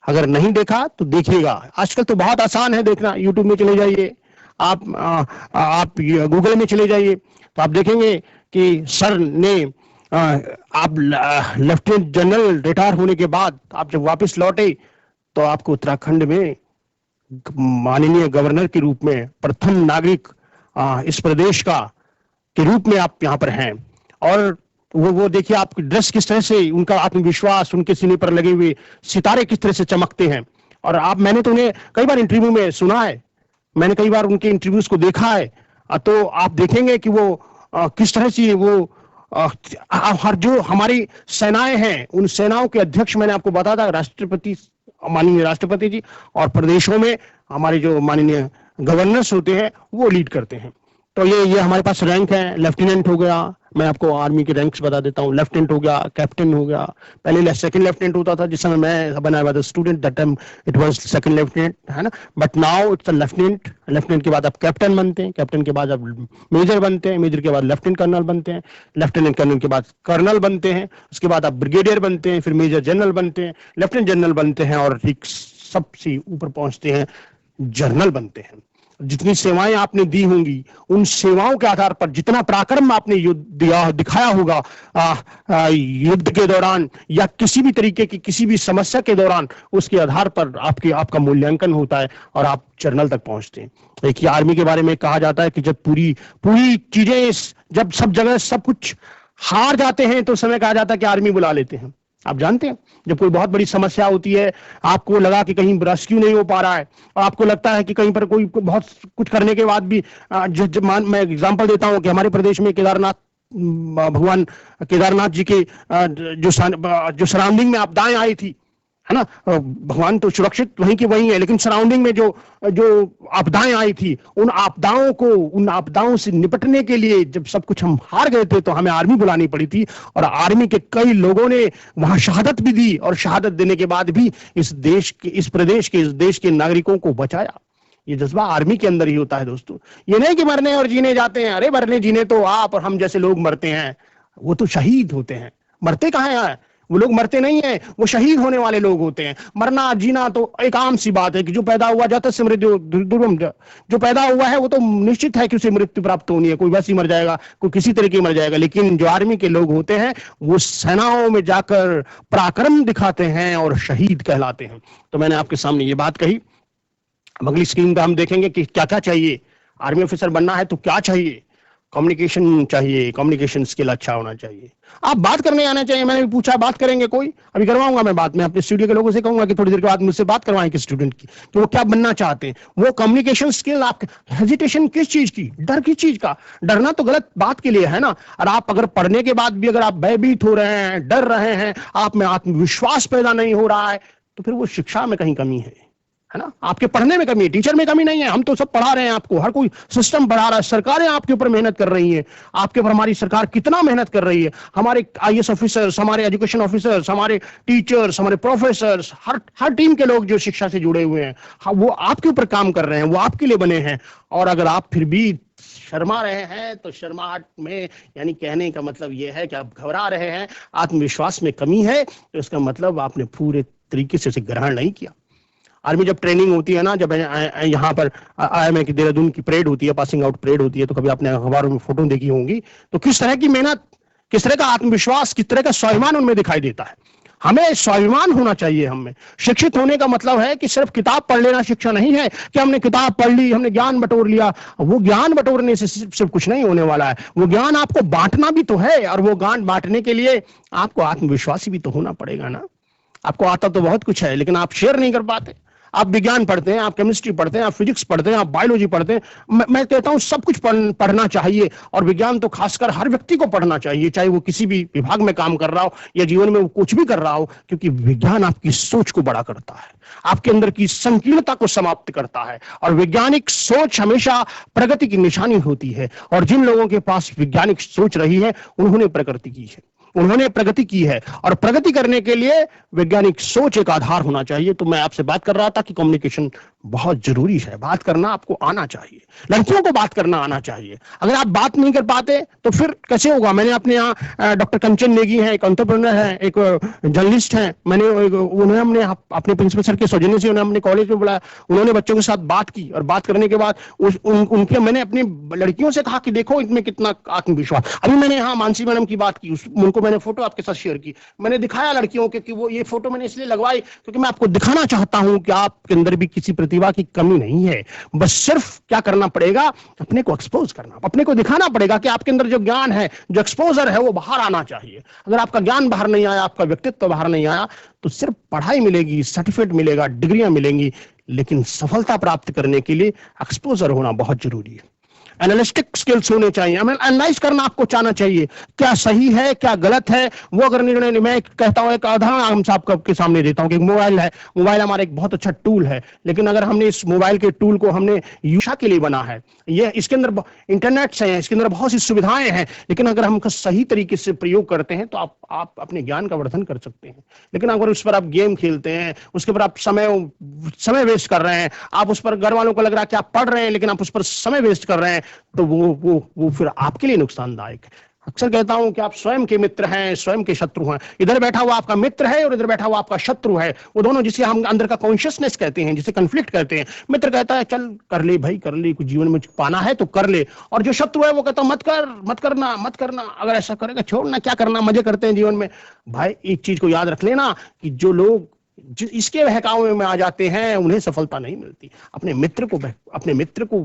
अगर नहीं देखा तो देखिएगा, आजकल तो बहुत आसान है देखना। यूट्यूब में चले जाइए, आप गूगल में चले जाइए, तो आप देखेंगे कि सर ने आप लेफ्टिनेंट जनरल रिटायर होने के बाद आप जब वापस लौटे, तो आपको उत्तराखंड में माननीय गवर्नर के रूप में प्रथम नागरिक इस प्रदेश का के रूप में आप यहाँ पर हैं। और वो देखिए आपकी ड्रेस किस तरह से, उनका आत्मविश्वास, उनके सीने पर लगे हुए सितारे किस तरह से चमकते हैं। और मैंने तो उन्हें कई बार इंटरव्यू में सुना है, मैंने कई बार उनके इंटरव्यूज को देखा है। तो आप देखेंगे कि वो किस तरह से वो हर जो हमारी सेनाएं हैं, उन सेनाओं के अध्यक्ष मैंने आपको बताया था, राष्ट्रपति, माननीय राष्ट्रपति जी, और प्रदेशों में हमारे जो माननीय गवर्नर्स होते हैं वो लीड करते हैं। तो ये हमारे पास रैंक है। लेफ्टिनेंट हो गया, मैं आपको आर्मी के रैंक्स बता देता हूँ। लेफ्टिनेंट हो गया, कैप्टन हो गया, पहले सेकंड लेफ्टिनेंट होता था जिस समय मैं बना हुआ था student, that time it was second lieutenant, है ना, but now it's lieutenant. Lieutenant के बाद आप कैप्टन बनते हैं, कैप्टन के बाद आप मेजर बनते हैं, मेजर के बाद लेफ्टिनेंट कर्नल बनते हैं, लेफ्टिनेंट कर्नल के बाद कर्नल बनते हैं, उसके बाद आप ब्रिगेडियर बनते हैं, फिर मेजर जनरल बनते हैं, लेफ्टिनेंट जनरल बनते हैं, और ठीक सबसे ऊपर पहुंचते हैं, जनरल बनते हैं। जितनी सेवाएं आपने दी होंगी, उन सेवाओं के आधार पर, जितना पराक्रम आपने दिखाया होगा युद्ध के दौरान या किसी भी तरीके की किसी भी समस्या के दौरान, उसके आधार पर आपका मूल्यांकन होता है और आप जनरल तक पहुंचते हैं। देखिए आर्मी के बारे में कहा जाता है कि जब पूरी चीजें, जब सब जगह सब कुछ हार जाते हैं तो उस समय कहा जाता है कि आर्मी बुला लेते हैं। आप जानते हैं, जब कोई बहुत बड़ी समस्या होती है, आपको लगा कि कहीं रेस्क्यू नहीं हो पा रहा है, और आपको लगता है कि कहीं पर कोई बहुत कुछ करने के बाद भी, मैं एग्जांपल देता हूं कि हमारे प्रदेश में केदारनाथ, भगवान केदारनाथ जी के जो सराउंडिंग में आपदाएं आई थी, है ना, भगवान तो सुरक्षित वहीं के वहीं है, लेकिन सराउंडिंग में जो आपदाएं आई थी, उन आपदाओं से निपटने के लिए जब सब कुछ हम हार गए थे तो हमें आर्मी बुलानी पड़ी थी, और आर्मी के कई लोगों ने वहां शहादत भी दी, और शहादत देने के बाद भी इस प्रदेश के नागरिकों को बचाया। ये जज्बा आर्मी के अंदर ही होता है दोस्तों। ये नहीं कि मरने और जीने जाते हैं, अरे मरने जीने तो आप और हम जैसे लोग मरते हैं, वो तो शहीद होते हैं। मरते कहाँ हैं वो लोग? मरते नहीं है, वो शहीद होने वाले लोग होते हैं। मरना जीना तो एक आम सी बात है कि जो पैदा हुआ जाता है मृत्यु दुर्गम, जो पैदा हुआ है वो तो निश्चित है कि उसे मृत्यु प्राप्त होनी है, कोई वैसे ही मर जाएगा, कोई किसी तरीके मर जाएगा। लेकिन जो आर्मी के लोग होते हैं वो सेनाओं में जाकर पराक्रम दिखाते हैं और शहीद कहलाते हैं। तो मैंने आपके सामने ये बात कही। अगली स्क्रीन पर हम देखेंगे कि क्या क्या चाहिए। आर्मी ऑफिसर बनना है तो क्या चाहिए? कम्युनिकेशन चाहिए, कम्युनिकेशन स्किल अच्छा होना चाहिए, आप बात करने आना चाहिए। मैंने भी पूछा, बात करेंगे कोई? अभी करवाऊंगा मैं बात में अपने स्टूडियो के लोगों से कहूंगा कि थोड़ी देर के बाद मुझसे बात करवाएं कि स्टूडेंट की, कि वो क्या बनना चाहते हैं। वो कम्युनिकेशन स्किल, आप हेजिटेशन किस चीज की, डर किस चीज का? डरना तो गलत बात के लिए है ना। और आप अगर पढ़ने के बाद भी अगर आप भयभीत हो रहे हैं, डर रहे हैं, आप में आत्मविश्वास पैदा नहीं हो रहा है, तो फिर वो शिक्षा में कहीं कमी है ना, आपके पढ़ने में कमी है, टीचर में कमी नहीं है। हम तो सब पढ़ा रहे हैं आपको, हर कोई सिस्टम पढ़ा रहा है, सरकारें आपके ऊपर मेहनत कर रही हैं, आपके ऊपर हमारी सरकार कितना मेहनत कर रही है। हमारे आईएएस ऑफिसर्स, हमारे एजुकेशन ऑफिसर्स, हमारे टीचर्स, हमारे प्रोफेसर्स, हर टीम के लोग जो शिक्षा से जुड़े हुए हैं, वो आपके ऊपर काम कर रहे हैं, वो आपके लिए बने हैं। और अगर आप फिर भी शर्मा रहे हैं तो शर्माहट में, यानी कहने का मतलब यह है कि आप घबरा रहे हैं, आत्मविश्वास में कमी है, तो इसका मतलब आपने पूरे तरीके से उसे ग्रहण नहीं किया। आर्मी जब ट्रेनिंग होती है ना, जब यहाँ पर IIM की देहरादून की परेड होती है, पासिंग आउट परेड होती है, तो कभी आपने अखबारों में फोटो देखी होंगी, तो किस तरह की मेहनत, किस तरह का आत्मविश्वास, किस तरह का स्वाभिमान उनमें दिखाई देता है। हमें स्वाभिमान होना चाहिए। हमें शिक्षित होने का मतलब है कि सिर्फ किताब पढ़ लेना शिक्षा नहीं है, कि हमने किताब पढ़ ली, हमने ज्ञान बटोर लिया। वो ज्ञान बटोरने से सिर्फ कुछ नहीं होने वाला है, वो ज्ञान आपको बांटना भी तो है, और वो ज्ञान बांटने के लिए आपको आत्मविश्वासी भी तो होना पड़ेगा ना। आपको आता तो बहुत कुछ है, लेकिन आप शेयर नहीं कर पाते। आप विज्ञान पढ़ते हैं, आप केमिस्ट्री पढ़ते हैं, आप फिजिक्स पढ़ते हैं, आप बायोलॉजी पढ़ते हैं। मैं कहता हूं सब कुछ पढ़ना चाहिए, और विज्ञान तो खासकर हर व्यक्ति को पढ़ना चाहिए, चाहे वो किसी भी विभाग में काम कर रहा हो या जीवन में वो कुछ भी कर रहा हो, क्योंकि विज्ञान आपकी सोच को बड़ा करता है, आपके अंदर की संकीर्णता को समाप्त करता है। और वैज्ञानिक सोच हमेशा प्रगति की निशानी होती है, और जिन लोगों के पास वैज्ञानिक सोच रही है उन्होंने प्रगति की है, उन्होंने प्रगति की है। और प्रगति करने के लिए वैज्ञानिक सोच एक आधार होना चाहिए। तो मैं आपसे बात कर रहा था कि कम्युनिकेशन बहुत जरूरी है, बात करना आपको आना चाहिए, लड़कियों को बात करना आना चाहिए। अगर आप बात नहीं कर पाते तो फिर कैसे होगा? मैंने अपने यहाँ डॉक्टर कंचन नेगी है, एक एंटरप्रेन्योर है, एक जर्नलिस्ट है, उन्हें हमने अपने प्रिंसिपल सर के सौजन्य से उन्हें हमने कॉलेज में बुलाया, उन्होंने बच्चों के साथ बात की, और बात करने के बाद उनके मैंने अपनी लड़कियों से कहा कि देखो इनमें कितना आत्मविश्वास। अभी मैंने यहाँ मानसी मैडम की बात की, उनको मैंने फोटो आपके साथ शेयर की, मैंने दिखाया लड़कियों के कि वो ये फोटो मैंने इसलिए लगवाई क्योंकि मैं आपको दिखाना चाहता हूं कि आपके अंदर भी किसी प्रति प्रतिभा की कमी नहीं है, बस सिर्फ क्या करना पड़ेगा, अपने को एक्सपोज करना, अपने को दिखाना पड़ेगा कि आपके अंदर जो ज्ञान है, जो एक्सपोजर है, वो बाहर आना चाहिए। अगर आपका ज्ञान बाहर नहीं आया, आपका व्यक्तित्व बाहर नहीं आया, तो सिर्फ पढ़ाई मिलेगी, सर्टिफिकेट मिलेगा, डिग्रियां मिलेंगी, लेकिन सफलता प्राप्त करने के लिए एक्सपोजर होना बहुत जरूरी है। एनालिस्टिक स्किल्स होने चाहिए, हमें एनालाइज करना आपको चाहना चाहिए, क्या सही है क्या गलत है। वो अगर निर्णय, मैं कहता हूं, एक उदाहरण हम साहब के सामने देता हूं कि मोबाइल है, मोबाइल हमारा एक बहुत अच्छा टूल है, लेकिन अगर हमने इस मोबाइल के टूल को हमने यूशा के लिए बना है, ये इसके अंदर इंटरनेट है, इसके अंदर बहुत सी सुविधाएं हैं, लेकिन अगर हम सही तरीके से प्रयोग करते हैं तो आप अपने ज्ञान का वर्धन कर सकते हैं। लेकिन अगर उस पर आप गेम खेलते हैं, उसके पर आप समय वेस्ट कर रहे हैं, आप उस पर, घर वालों को लग रहा है कि आप पढ़ रहे हैं लेकिन आप उस पर समय वेस्ट कर रहे हैं, तो वो फिर आपके लिए नुकसानदायक है। अक्सर कहता हूं कि आप स्वयं के मित्र हैं, स्वयं के शत्रु हैं। इधर बैठा हुआ आपका मित्र है और इधर बैठा हुआ आपका शत्रु है। वो दोनों, जिसे हम अंदर का कॉन्शियसनेस कहते हैं, जिसे कन्फ्लिक्ट कहते हैं। मित्र कहता है चल कर ले भाई, कर ले, कुछ जीवन में पाना है तो कर ले, और जो शत्रु है वो कहता है मत कर, मत करना, मत करना, अगर ऐसा करेगा छोड़ना, क्या करना, मजे करते हैं जीवन में। भाई एक चीज को याद रख लेना कि जो लोग इसके बहकावे में आ जाते हैं, उन्हें सफलता नहीं मिलती। अपने मित्र को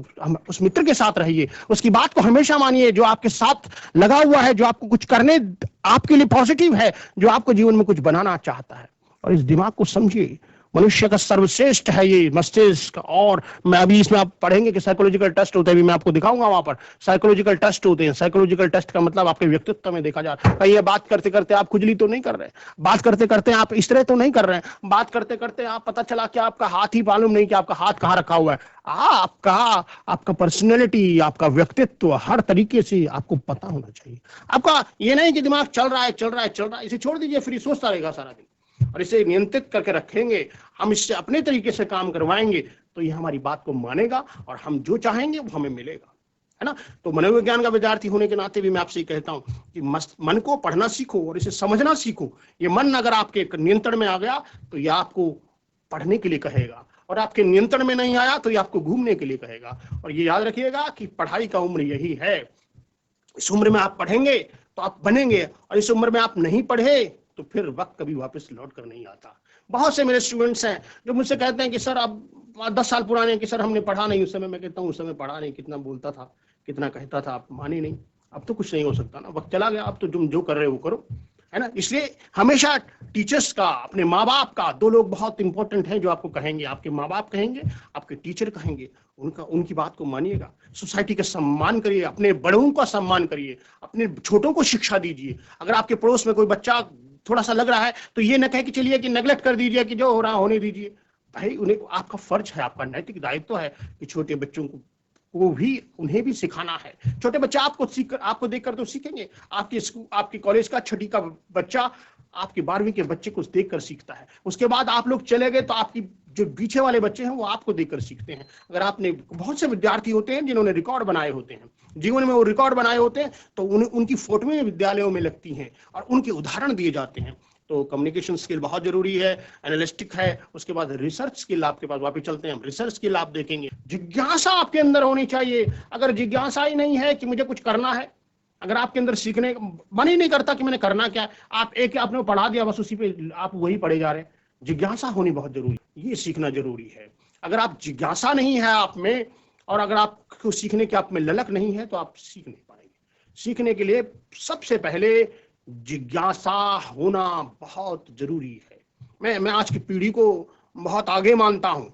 उस मित्र के साथ रहिए, उसकी बात को हमेशा मानिए, जो आपके साथ लगा हुआ है, जो आपको कुछ करने, आपके लिए पॉजिटिव है, जो आपको जीवन में कुछ बनाना चाहता है। और इस दिमाग को समझिए, मनुष्य का सर्वश्रेष्ठ है ये मस्तिष्क। और मैं अभी इसमें आप पढ़ेंगे कि साइकोलॉजिकल टेस्ट होते हैं, अभी मैं आपको दिखाऊंगा, वहां पर साइकोलॉजिकल टेस्ट होते हैं। साइकोलॉजिकल टेस्ट का मतलब आपके व्यक्तित्व में देखा जाता है। कहीं ये बात करते करते आप खुजली तो नहीं कर रहे, बात करते करते आप इस तरह तो नहीं कर रहे हैं, बात करते करते आप पता चला कि आपका हाथ ही मालूम नहीं कि आपका हाथ कहाँ रखा हुआ है। आपका पर्सनैलिटी, आपका व्यक्तित्व हर तरीके से आपको पता होना चाहिए। आपका ये नहीं कि दिमाग चल रहा है, इसे छोड़ दीजिए, फिर सोचता रहेगा सारा दिन, और इसे नियंत्रित करके रखेंगे, हम इससे अपने तरीके से काम करवाएंगे, तो ये हमारी बात को मानेगा और हम जो चाहेंगे वो हमें मिलेगा, है ना। तो मनोविज्ञान का विद्यार्थी होने के नाते भी मैं आपसे कहता हूं कि मन को पढ़ना सीखो और इसे समझना सीखो। ये मन अगर आपके नियंत्रण में आ गया तो ये आपको पढ़ने के लिए कहेगा, और आपके नियंत्रण में नहीं आया तो ये आपको घूमने के लिए कहेगा। और ये याद रखिएगा कि पढ़ाई का उम्र यही है। इस उम्र में आप पढ़ेंगे तो आप बनेंगे, और इस उम्र में आप नहीं पढ़े तो फिर वक्त कभी वापस लौट कर नहीं आता। बहुत से मेरे स्टूडेंट्स हैं जो मुझसे कहते हैं कि सर, अब 10 साल पुराने, कि सर हमने पढ़ा नहीं उस समय। मैं कहता हूँ उस समय पढ़ा नहीं, कितना बोलता था, कितना कहता था, आप माने नहीं। अब तो कुछ नहीं हो सकता ना, वक्त चला गया, अब तो तुम जो कर रहे हो वो करो, है ना। इसलिए हमेशा टीचर्स का, अपने माँ बाप का, 2 लोग बहुत इंपॉर्टेंट हैं जो आपको कहेंगे, आपके माँ बाप कहेंगे, आपके टीचर कहेंगे, उनकी बात को मानिएगा। सोसाइटी का सम्मान करिए, अपने बड़ों का सम्मान करिए, अपने छोटों को शिक्षा दीजिए। अगर आपके पड़ोस में कोई बच्चा थोड़ा सा लग रहा है तो ये न कहे कि चलिए कि नेगलेक्ट कर दीजिए, कि जो हो रहा होने दीजिए। भाई उन्हें, आपका फर्ज है, आपका नैतिक दायित्व है कि छोटे बच्चों को भी, उन्हें भी सिखाना है। छोटे बच्चे आपको देखकर तो सीखेंगे। आपके कॉलेज का 6ठी का बच्चा आपके 12वीं के बच्चे को देखकर सीखता है। उसके बाद आप लोग चले गए तो आपकी जो पीछे वाले बच्चे हैं वो आपको देखकर सीखते हैं। अगर आपने, बहुत से विद्यार्थी होते हैं जिन्होंने रिकॉर्ड बनाए होते हैं जीवन में, वो रिकॉर्ड बनाए होते हैं तो उनकी फोटोएं विद्यालयों में लगती हैं और उनके उदाहरण दिए जाते हैं। तो कम्युनिकेशन स्किल बहुत जरूरी है, एनालिस्टिक है। उसके बाद रिसर्च स्किल आपके पास, वापस चलते हैं हम, रिसर्च स्किल आप देखेंगे। जिज्ञासा आपके अंदर होनी चाहिए। अगर जिज्ञासा ही नहीं है कि मुझे कुछ करना है, अगर आपके अंदर सीखने मन ही नहीं करता कि मैंने करना क्या है, आप एक आपने पढ़ा दिया, बस उसी पे आप वही पढ़े जा रहे हैं। जिज्ञासा होनी बहुत जरूरी है, ये सीखना जरूरी है। अगर आप जिज्ञासा नहीं है आप में, और अगर आपको सीखने के आप में ललक नहीं है, तो आप सीख नहीं पाएंगे। सीखने के लिए सबसे पहले जिज्ञासा होना बहुत जरूरी है। मैं आज की पीढ़ी को बहुत आगे मानता हूं।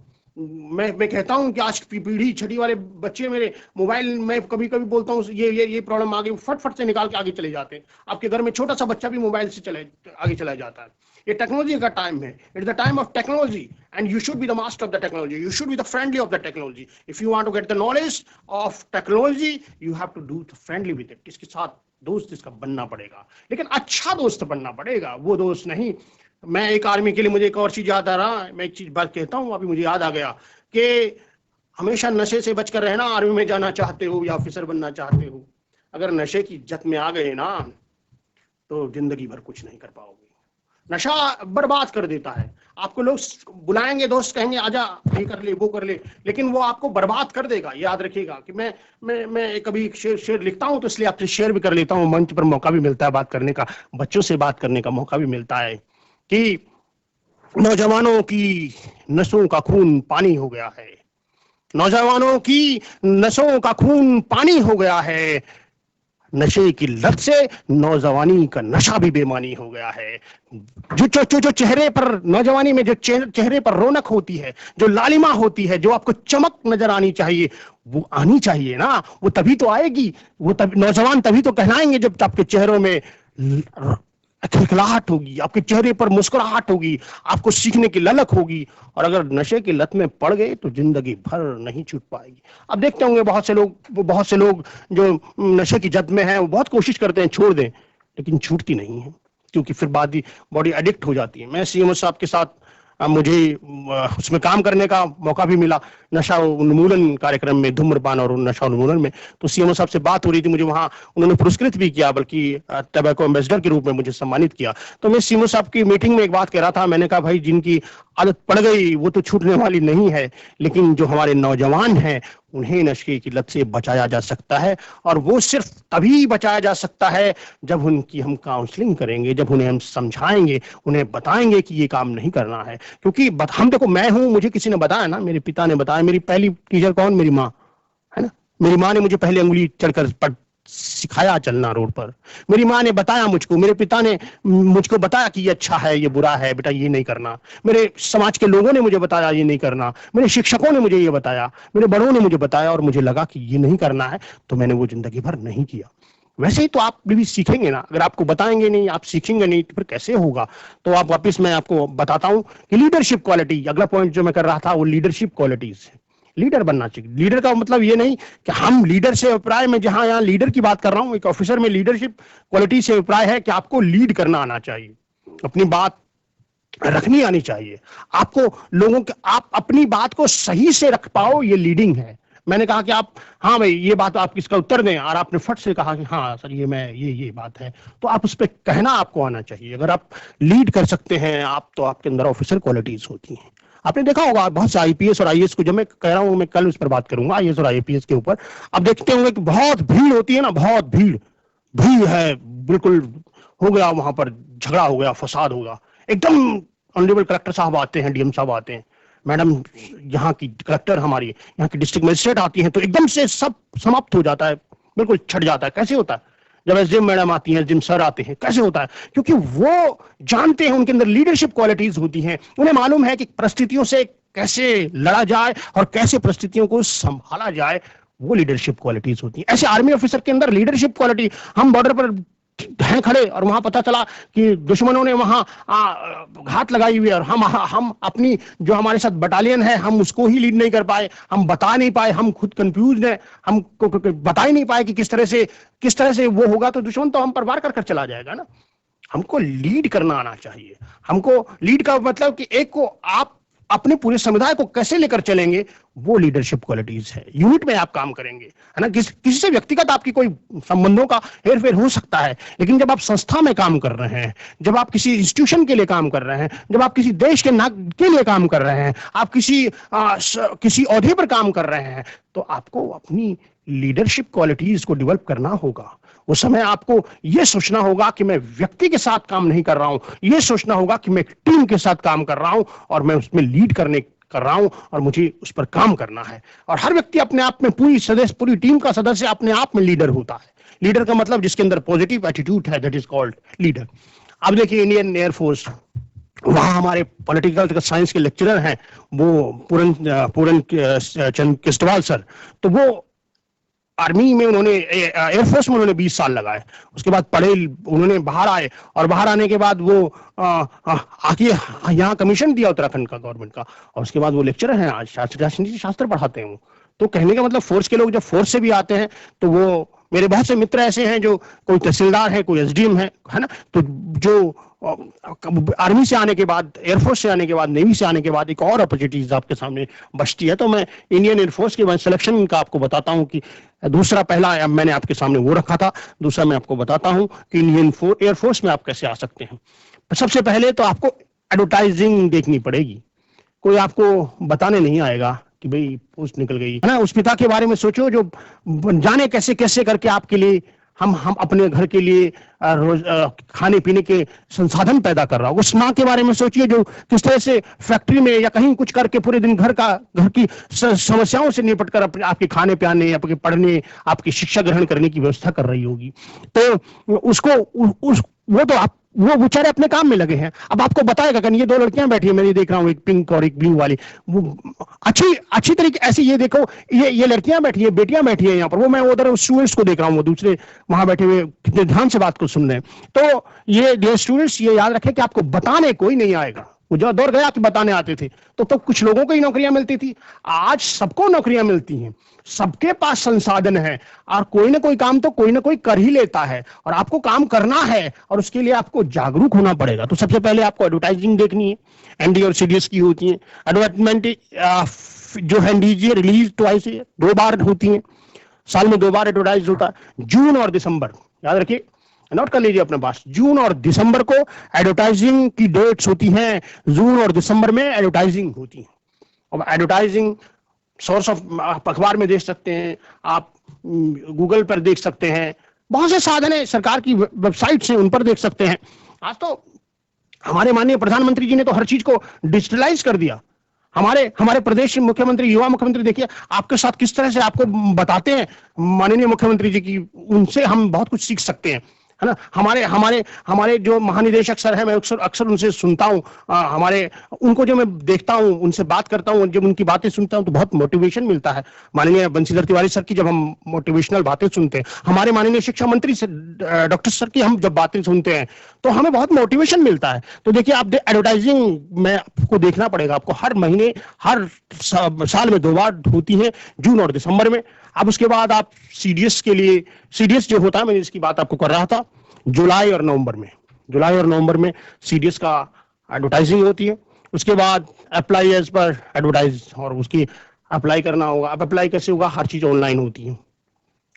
मैं कहता हूं कि आज की पीढ़ी, 6ठी वाले बच्चे मेरे मोबाइल में कभी कभी बोलता हूं ये प्रॉब्लम आ गई, फट से निकाल के आगे चले जाते हैं। आपके घर में छोटा सा बच्चा भी मोबाइल से आगे चला जाता है। ये टेक्नोलॉजी का टाइम है, it's the time of technology, and you should be the master of the technology, you should be the friendly of the technology. If you want to get the knowledge of technology, you have to do friendly with it. इसके साथ दोस्त इसका बनना पड़ेगा, लेकिन अच्छा दोस्त बनना पड़ेगा, वो दोस्त नहीं। मैं एक आर्मी के लिए, मुझे एक और चीज याद आ रहा है, मैं एक चीज बात कहता हूँ, अभी मुझे याद आ गया कि हमेशा नशे से बचकर रहना। आर्मी में जाना चाहते हो या ऑफिसर बनना चाहते हो, अगर नशे की जत में आ गए ना तो जिंदगी भर कुछ नहीं कर पाओगे। नशा बर्बाद कर देता है। आपको लोग बुलाएंगे, दोस्त कहेंगे आजा, ये कर ले, वो कर ले, लेकिन वो आपको बर्बाद कर देगा। याद रखिएगा कि मैं कभी शेर लिखता हूं तो इसलिए आपसे शेयर भी कर लेता हूं। मंच पर मौका भी मिलता है बात करने का, बच्चों से बात करने का मौका भी मिलता है कि नौजवानों की नसों का खून पानी हो गया है, नौजवानों की नसों का खून पानी हो गया है, नशे की लत से नौजवानी का नशा भी बेमानी हो गया है। जो चेहरे पर, नौजवानी में जो चेहरे पर रौनक होती है, जो लालिमा होती है, जो आपको चमक नजर आनी चाहिए, वो आनी चाहिए ना, वो तभी तो आएगी। वो तभी नौजवान तभी तो कहलाएंगे जब आपके चेहरों में खिलखिलाहट होगी, आपके चेहरे पर मुस्कुराहट होगी, आपको सीखने की ललक होगी। और अगर नशे की लत में पड़ गए तो जिंदगी भर नहीं छूट पाएगी। अब देखते होंगे बहुत से लोग जो नशे की जद में हैं, वो बहुत कोशिश करते हैं छोड़ दें, लेकिन छूटती नहीं है, क्योंकि फिर बाद बॉडी एडिक्ट हो जाती है। मैं सीएमओ साहब के साथ मुझे उसमें काम करने का मौका भी मिला, नशा उन्मूलन कार्यक्रम में, धूम्रपान और नशा उन्मूलन में। तो सीएमओ साहब से बात हो रही थी, मुझे वहां उन्होंने पुरस्कृत भी किया, बल्कि टबैको एम्बेसडर के रूप में मुझे सम्मानित किया। तो मैं सीएमओ साहब की मीटिंग में एक बात कह रहा था, मैंने कहा भाई जिनकी आदत पड़ गई वो तो छूटने वाली नहीं है, लेकिन जो हमारे नौजवान हैं उन्हें नशे की लत से बचाया जा सकता है, और वो सिर्फ तभी बचाया जा सकता है जब उनकी हम काउंसलिंग करेंगे, जब उन्हें हम समझाएंगे, उन्हें बताएंगे कि ये काम नहीं करना है। क्योंकि हम देखो, मैं हूं, मुझे किसी ने बताया ना, मेरे पिता ने बताया। मेरी पहली टीचर कौन? मेरी माँ, है ना। मेरी माँ ने मुझे पहले उंगली चढ़कर सिखाया चलना रोड पर। मेरी माँ ने बताया मुझको, मेरे पिता ने मुझको बताया कि ये अच्छा है, ये बुरा है, बेटा ये नहीं करना। मेरे समाज के लोगों ने मुझे बताया ये नहीं करना, मेरे शिक्षकों ने मुझे ये बताया, मेरे बड़ों ने मुझे बताया, और मुझे लगा कि ये नहीं करना है, तो मैंने वो जिंदगी भर नहीं किया। वैसे ही तो आप भी सीखेंगे ना, अगर आपको बताएंगे नहीं, आप सीखेंगे नहीं, तो फिर कैसे होगा। तो आप वापस मैं आपको बताता हूं कि लीडरशिप क्वालिटी, अगला पॉइंट जो मैं कर रहा था वो लीडरशिप क्वालिटीज है। लीडर बनना चाहिए। लीडर का मतलब ये नहीं कि हम लीडर से अभिप्राय में, जहां यहां लीडर की बात कर रहा हूं, एक ऑफिसर में लीडरशिप क्वालिटी से अभिप्राय है कि आपको लीड करना आना चाहिए, अपनी बात रखनी आनी चाहिए, आपको लोगों के, आप अपनी बात को सही से रख पाओ, ये लीडिंग है। मैंने कहा कि आप, हाँ भाई ये बात, आप इसका उत्तर दें, और आपने फट से कहा कि हाँ सर ये मैं ये बात है, तो आप उस पर कहना आपको आना चाहिए। अगर आप लीड कर सकते हैं आप, तो आपके अंदर ऑफिसर क्वालिटीज होती हैं। आपने देखा होगा बहुत से आईपीएस और आईएएस को, जब मैं कह रहा हूं, मैं कल उस पर बात करूंगा आईएएस और आईपीएस के ऊपर। अब देखते होंगे कि बहुत भीड़ होती है ना, बहुत भीड़, भीड़ है बिल्कुल, हो गया वहां पर झगड़ा, हो गया फसाद होगा, एकदम ऑनरेबल कलेक्टर साहब आते हैं, डीएम साहब आते हैं, मैडम यहाँ की कलेक्टर, हमारी यहाँ की डिस्ट्रिक्ट मजिस्ट्रेट आती हैं, तो एकदम से सब समाप्त हो जाता है, बिल्कुल छट जाता है। कैसे होता है? जब एसडीएम मैडम आती हैं, एसडीएम सर आते हैं, कैसे होता है? क्योंकि वो जानते हैं, उनके अंदर लीडरशिप क्वालिटीज होती हैं, उन्हें मालूम है कि परिस्थितियों से कैसे लड़ा जाए और कैसे परिस्थितियों को संभाला जाए, वो लीडरशिप क्वालिटीज होती हैं। ऐसे आर्मी ऑफिसर के अंदर लीडरशिप क्वालिटी, हम बॉर्डर पर हैं खड़े और वहां पता चला कि दुश्मनों ने वहां घात लगाई हुई है, और हम अपनी जो हमारे साथ बटालियन है, हम उसको ही लीड नहीं कर पाए, हम बता नहीं पाए, हम खुद कंफ्यूज हैं, हम बता ही नहीं पाए कि किस तरह से वो होगा, तो दुश्मन तो हम पर वार कर चला जाएगा ना। हमको लीड करना आना चाहिए। हमको लीड का मतलब कि एक को आप अपने पूरे समुदाय को कैसे लेकर चलेंगे, वो लीडरशिप क्वालिटीज है। यूनिट में आप काम करेंगे, है ना। किसी से व्यक्तिगत आपकी कोई संबंधों का हेरफेर हो सकता है, लेकिन जब आप संस्था में काम कर रहे हैं, जब आप किसी इंस्टीट्यूशन के लिए काम कर रहे हैं, जब आप किसी देश के नागरिक के लिए काम कर रहे हैं, आप किसी ओहदे पर काम कर रहे हैं, तो आपको अपनी लीडरशिप क्वालिटीज को डेवलप करना होगा। उस समय आपको यह सोचना होगा कि मैं व्यक्ति के साथ काम नहीं कर रहा हूं, यह सोचना होगा कि मैं टीम के साथ काम कर रहा हूं, और मैं उसमें लीड कर रहा हूं, और मुझे उस पर काम करना है। और हर व्यक्ति अपने आप में, पूरी टीम का सदस्य अपने आप में लीडर होता है। लीडर का मतलब जिसके अंदर पॉजिटिव एटीट्यूड है, दैट इज कॉल्ड लीडर। अब देखिए इंडियन एयरफोर्स, वहां हमारे पॉलिटिकल साइंस के लेक्चरर हैं, वो पूरन चंद किस्टवाल सर, तो वो आर्मी में उन्होंने, एयरफोर्स में उन्होंने 20 साल लगाए, उसके बाद पढ़े, उन्होंने बाहर आए, और बाहर आने के बाद वो आके यहाँ कमीशन दिया उत्तराखंड का, गवर्नमेंट का, और उसके बाद वो लेक्चरर हैं, आज राजनीति शास्त्र पढ़ाते हैं वो। तो कहने का मतलब फोर्स के लोग जब फोर्स से भी आते हैं, तो वो, मेरे बहुत से मित्र ऐसे हैं जो कोई तहसीलदार है, कोई एसडीएम है ना, तो जो आर्मी से आने के बाद, एयरफोर्स से आने के बाद, नेवी से आने के बाद एक और अपॉर्चुनिटीज आपके सामने बचती है। तो मैं इंडियन एयरफोर्स के सिलेक्शन का आपको बताता हूं कि दूसरा, पहला मैंने आपके सामने वो रखा था, दूसरा मैं आपको बताता हूं कि इंडियन एयरफोर्स में आप कैसे आ सकते हैं। सबसे पहले तो आपको एडवर्टाइजिंग देखनी पड़ेगी, कोई आपको बताने नहीं आएगा कि भाई पोस्ट निकल गई, है ना। उस पिता के बारे में सोचो जो जाने कैसे कैसे करके आपके लिए हम अपने घर के लिए रोज खाने पीने के संसाधन पैदा कर रहा हो। उस माँ के बारे में सोचिए जो किस तरह से फैक्ट्री में या कहीं कुछ करके पूरे दिन घर की समस्याओं से निपट कर आपके खाने पियाने, आपके पढ़ने, आपकी शिक्षा ग्रहण करने की व्यवस्था कर रही होगी। तो उसको वो बेचारे अपने काम में लगे हैं। अब आपको बताएगा कि ये दो लड़कियां बैठी है, मैं ये देख रहा हूँ, एक पिंक और एक ब्लू वाली, वो अच्छी तरीके ऐसे, ये देखो ये लड़कियां बैठी है, बेटियां बैठी है यहाँ पर, वो मैं उधर स्टूडेंट्स को देख रहा हूँ, वो दूसरे वहां बैठे हुए कितने ध्यान से बात को सुन रहे हैं। तो ये डियर स्टूडेंट्स, ये याद रखें कि आपको बताने कोई नहीं आएगा। वो जो दौर गया कि बताने आते थे तो कुछ लोगों को ही नौकरियां मिलती थी। आज सबको नौकरियां मिलती हैं, सबके पास संसाधन है और कोई ना कोई काम तो कोई ना कोई कर ही लेता है, और आपको काम करना है और उसके लिए आपको जागरूक होना पड़ेगा। तो सबसे पहले आपको एडवर्टाइजिंग देखनी है, एनडी और सीडीएस की होती है। एडवर्टाइजमेंट जो है एनडीजे रिलीज ट्वाइस है, 2 बार होती है, साल में 2 बार एडवर्टाइज होता है, जून और दिसंबर। याद रखिए, नोट कर लीजिए अपने पास, जून और दिसंबर को एडवर्टाइजिंग की डेट्स होती हैं। जून और दिसंबर में एडवर्टाइजिंग होती है। अब एडवर्टाइजिंग सोर्स ऑफ आप अखबार में देख सकते हैं, आप गूगल पर देख सकते हैं, बहुत से साधन है, सरकार की वेबसाइट्स हैं उन पर देख सकते हैं। आज तो हमारे माननीय प्रधानमंत्री जी ने तो हर चीज को डिजिटलाइज कर दिया। हमारे प्रदेश के मुख्यमंत्री, युवा मुख्यमंत्री, देखिए आपके साथ किस तरह से आपको बताते हैं माननीय मुख्यमंत्री जी की, उनसे हम बहुत कुछ सीख सकते हैं, है ना। हमारे जो महानिदेशक सर है, मैं अक्सर उनसे सुनता हूँ, उनको जो मैं देखता हूँ, उनसे बात करता हूँ, जब उनकी बातें सुनता हूँ तो बहुत मोटिवेशन मिलता है। माननीय बंशीधर तिवारी सर की जब हम मोटिवेशनल बातें सुनते हैं, हमारे माननीय शिक्षा मंत्री से डॉक्टर सर की हम जब बातें सुनते हैं तो हमें बहुत मोटिवेशन मिलता है। तो देखिए, आप एडवर्टाइजिंग में आपको देखना पड़ेगा, आपको हर महीने, हर साल में 2 बार होती है, जून और दिसंबर में। अब उसके बाद आप सीडीएस के लिए, सीडीएस जो होता है, मैं इसकी बात आपको कर रहा था, जुलाई और नवंबर में सीडीएस का एडवर्टाइजिंग होती है। उसके बाद अप्लाई एज पर एडवर्टाइज, और उसकी अप्लाई करना होगा। अब अप्लाई कैसे होगा? हर चीज ऑनलाइन होती है,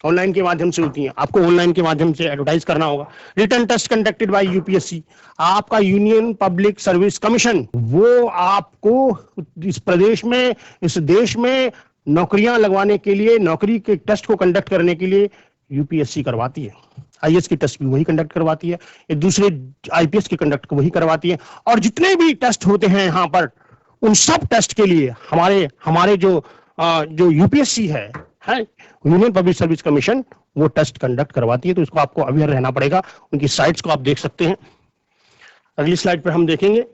ऑनलाइन के माध्यम से होती है, आपको ऑनलाइन के माध्यम से एडवर्टाइज करना होगा। Written test conducted by UPSC, आपका यूनियन पब्लिक सर्विस कमीशन, वो आपको इस प्रदेश में, इस देश में नौकरियां लगवाने के लिए, नौकरी के टेस्ट को कंडक्ट करने के लिए यूपीएससी करवाती है। आईएएस की टेस्ट भी वही कंडक्ट करवाती है, ये दूसरे आईपीएस के कंडक्ट को वही करवाती है। और जितने भी टेस्ट होते हैं यहाँ पर, उन सब टेस्ट के लिए हमारे जो यूपीएससी है यूनियन पब्लिक सर्विस कमीशन, वो टेस्ट कंडक्ट करवाती है। तो इसको आपको अवेयर रहना पड़ेगा। उनकी साइट्स को आप देख सकते हैं। अगली स्लाइड पर हम देखेंगे।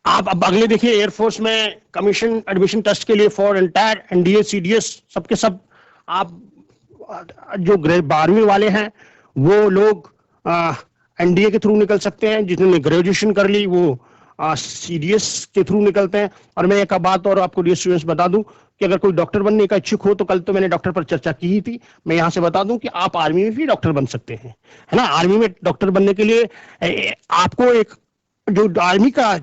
आप अब अगले देखिए, एयरफोर्स में कमीशन एडमिशन टेस्ट के लिए फॉर एंटायर एनडीए सीडीएस सबके सब, आप जो 12वीं वाले हैं वो लोग एनडीए के थ्रू निकल सकते हैं। जिन्होंने ग्रेजुएशन कर ली वो सीडीएस के थ्रू निकलते हैं। और मैं एक बात और आपको डियर स्टूडेंट्स बता दूं कि अगर कोई डॉक्टर बनने का इच्छुक हो, तो कल तो मैंने डॉक्टर पर चर्चा की ही थी, मैं यहां से बता दूं कि आप आर्मी में भी डॉक्टर बन सकते हैं, है ना। आर्मी में डॉक्टर बनने के लिए आपको एक जो आर्मी का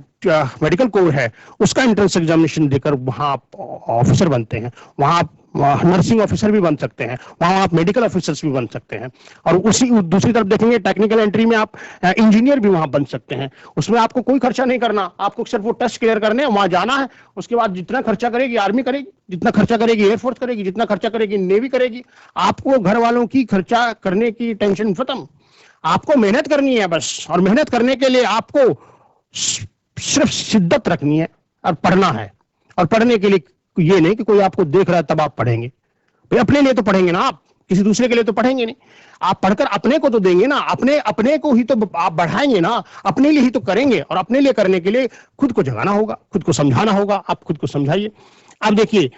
मेडिकल कोर है उसका एंट्रेंस एग्जामिनेशन देकर वहां आप ऑफिसर बनते हैं, वहां आप नर्सिंग ऑफिसर भी बन सकते हैं, वहां आप मेडिकल ऑफिसर्स भी बन सकते हैं। और उसी दूसरी तरफ देखेंगे, टेक्निकल एंट्री में आप इंजीनियर भी वहां बन सकते हैं। उसमें आपको कोई खर्चा नहीं करना, आपको सिर्फ वो टेस्ट क्लियर करने हैं, वहां जाना है। उसके बाद जितना खर्चा करेगी आर्मी करेगी, जितना खर्चा करेगी एयरफोर्स करेगी, जितना खर्चा करेगी नेवी करेगी। आपको घर वालों की खर्चा करने की टेंशन खत्म, आपको मेहनत करनी है बस। और मेहनत करने के लिए आपको सिर्फ शिद्दत रखनी है और पढ़ना है। और पढ़ने के लिए ये नहीं कि कोई आपको देख रहा है तब आप पढ़ेंगे, भाई अपने लिए तो पढ़ेंगे ना, आप किसी दूसरे के लिए तो पढ़ेंगे नहीं। आप पढ़कर अपने को तो देंगे ना, अपने को ही तो आप बढ़ाएंगे ना, अपने लिए ही तो करेंगे। और अपने लिए करने के लिए खुद को जगाना होगा, खुद को समझाना होगा। आप खुद को समझाइए। अब देखिए,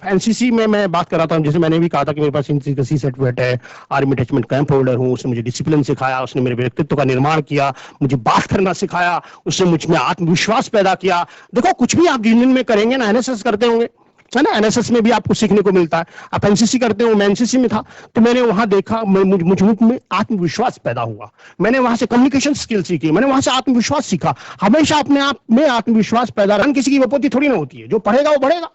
एनसीसी में मैं बात कर रहा था, जैसे मैंने भी कहा था कि मेरे पास एनसीसी का सी सर्टिफिकेट है, आर्मी अटैचमेंट कैंप होल्डर हूँ। उसने मुझे डिसिप्लिन सिखाया, उसने मेरे व्यक्तित्व का निर्माण किया, मुझे बात करना सिखाया, उसने मुझ में आत्मविश्वास पैदा किया। देखो, कुछ भी आप जीवन में करेंगे ना, एनएसएस करते होंगे, है ना, एनएसएस में भी आपको सीखने को मिलता है। आप एनसीसी करते हो, मैं एनसीसी में था, तो मैंने वहां देखा, मुझ में आत्मविश्वास पैदा हुआ। मैंने वहां से कम्युनिकेशन स्किल सीखी, मैंने वहां से आत्मविश्वास सीखा। हमेशा अपने आप में आत्मविश्वास पैदा करना किसी की विपत्ति थोड़ी ना होती है। जो पढ़ेगा वो बढ़ेगा।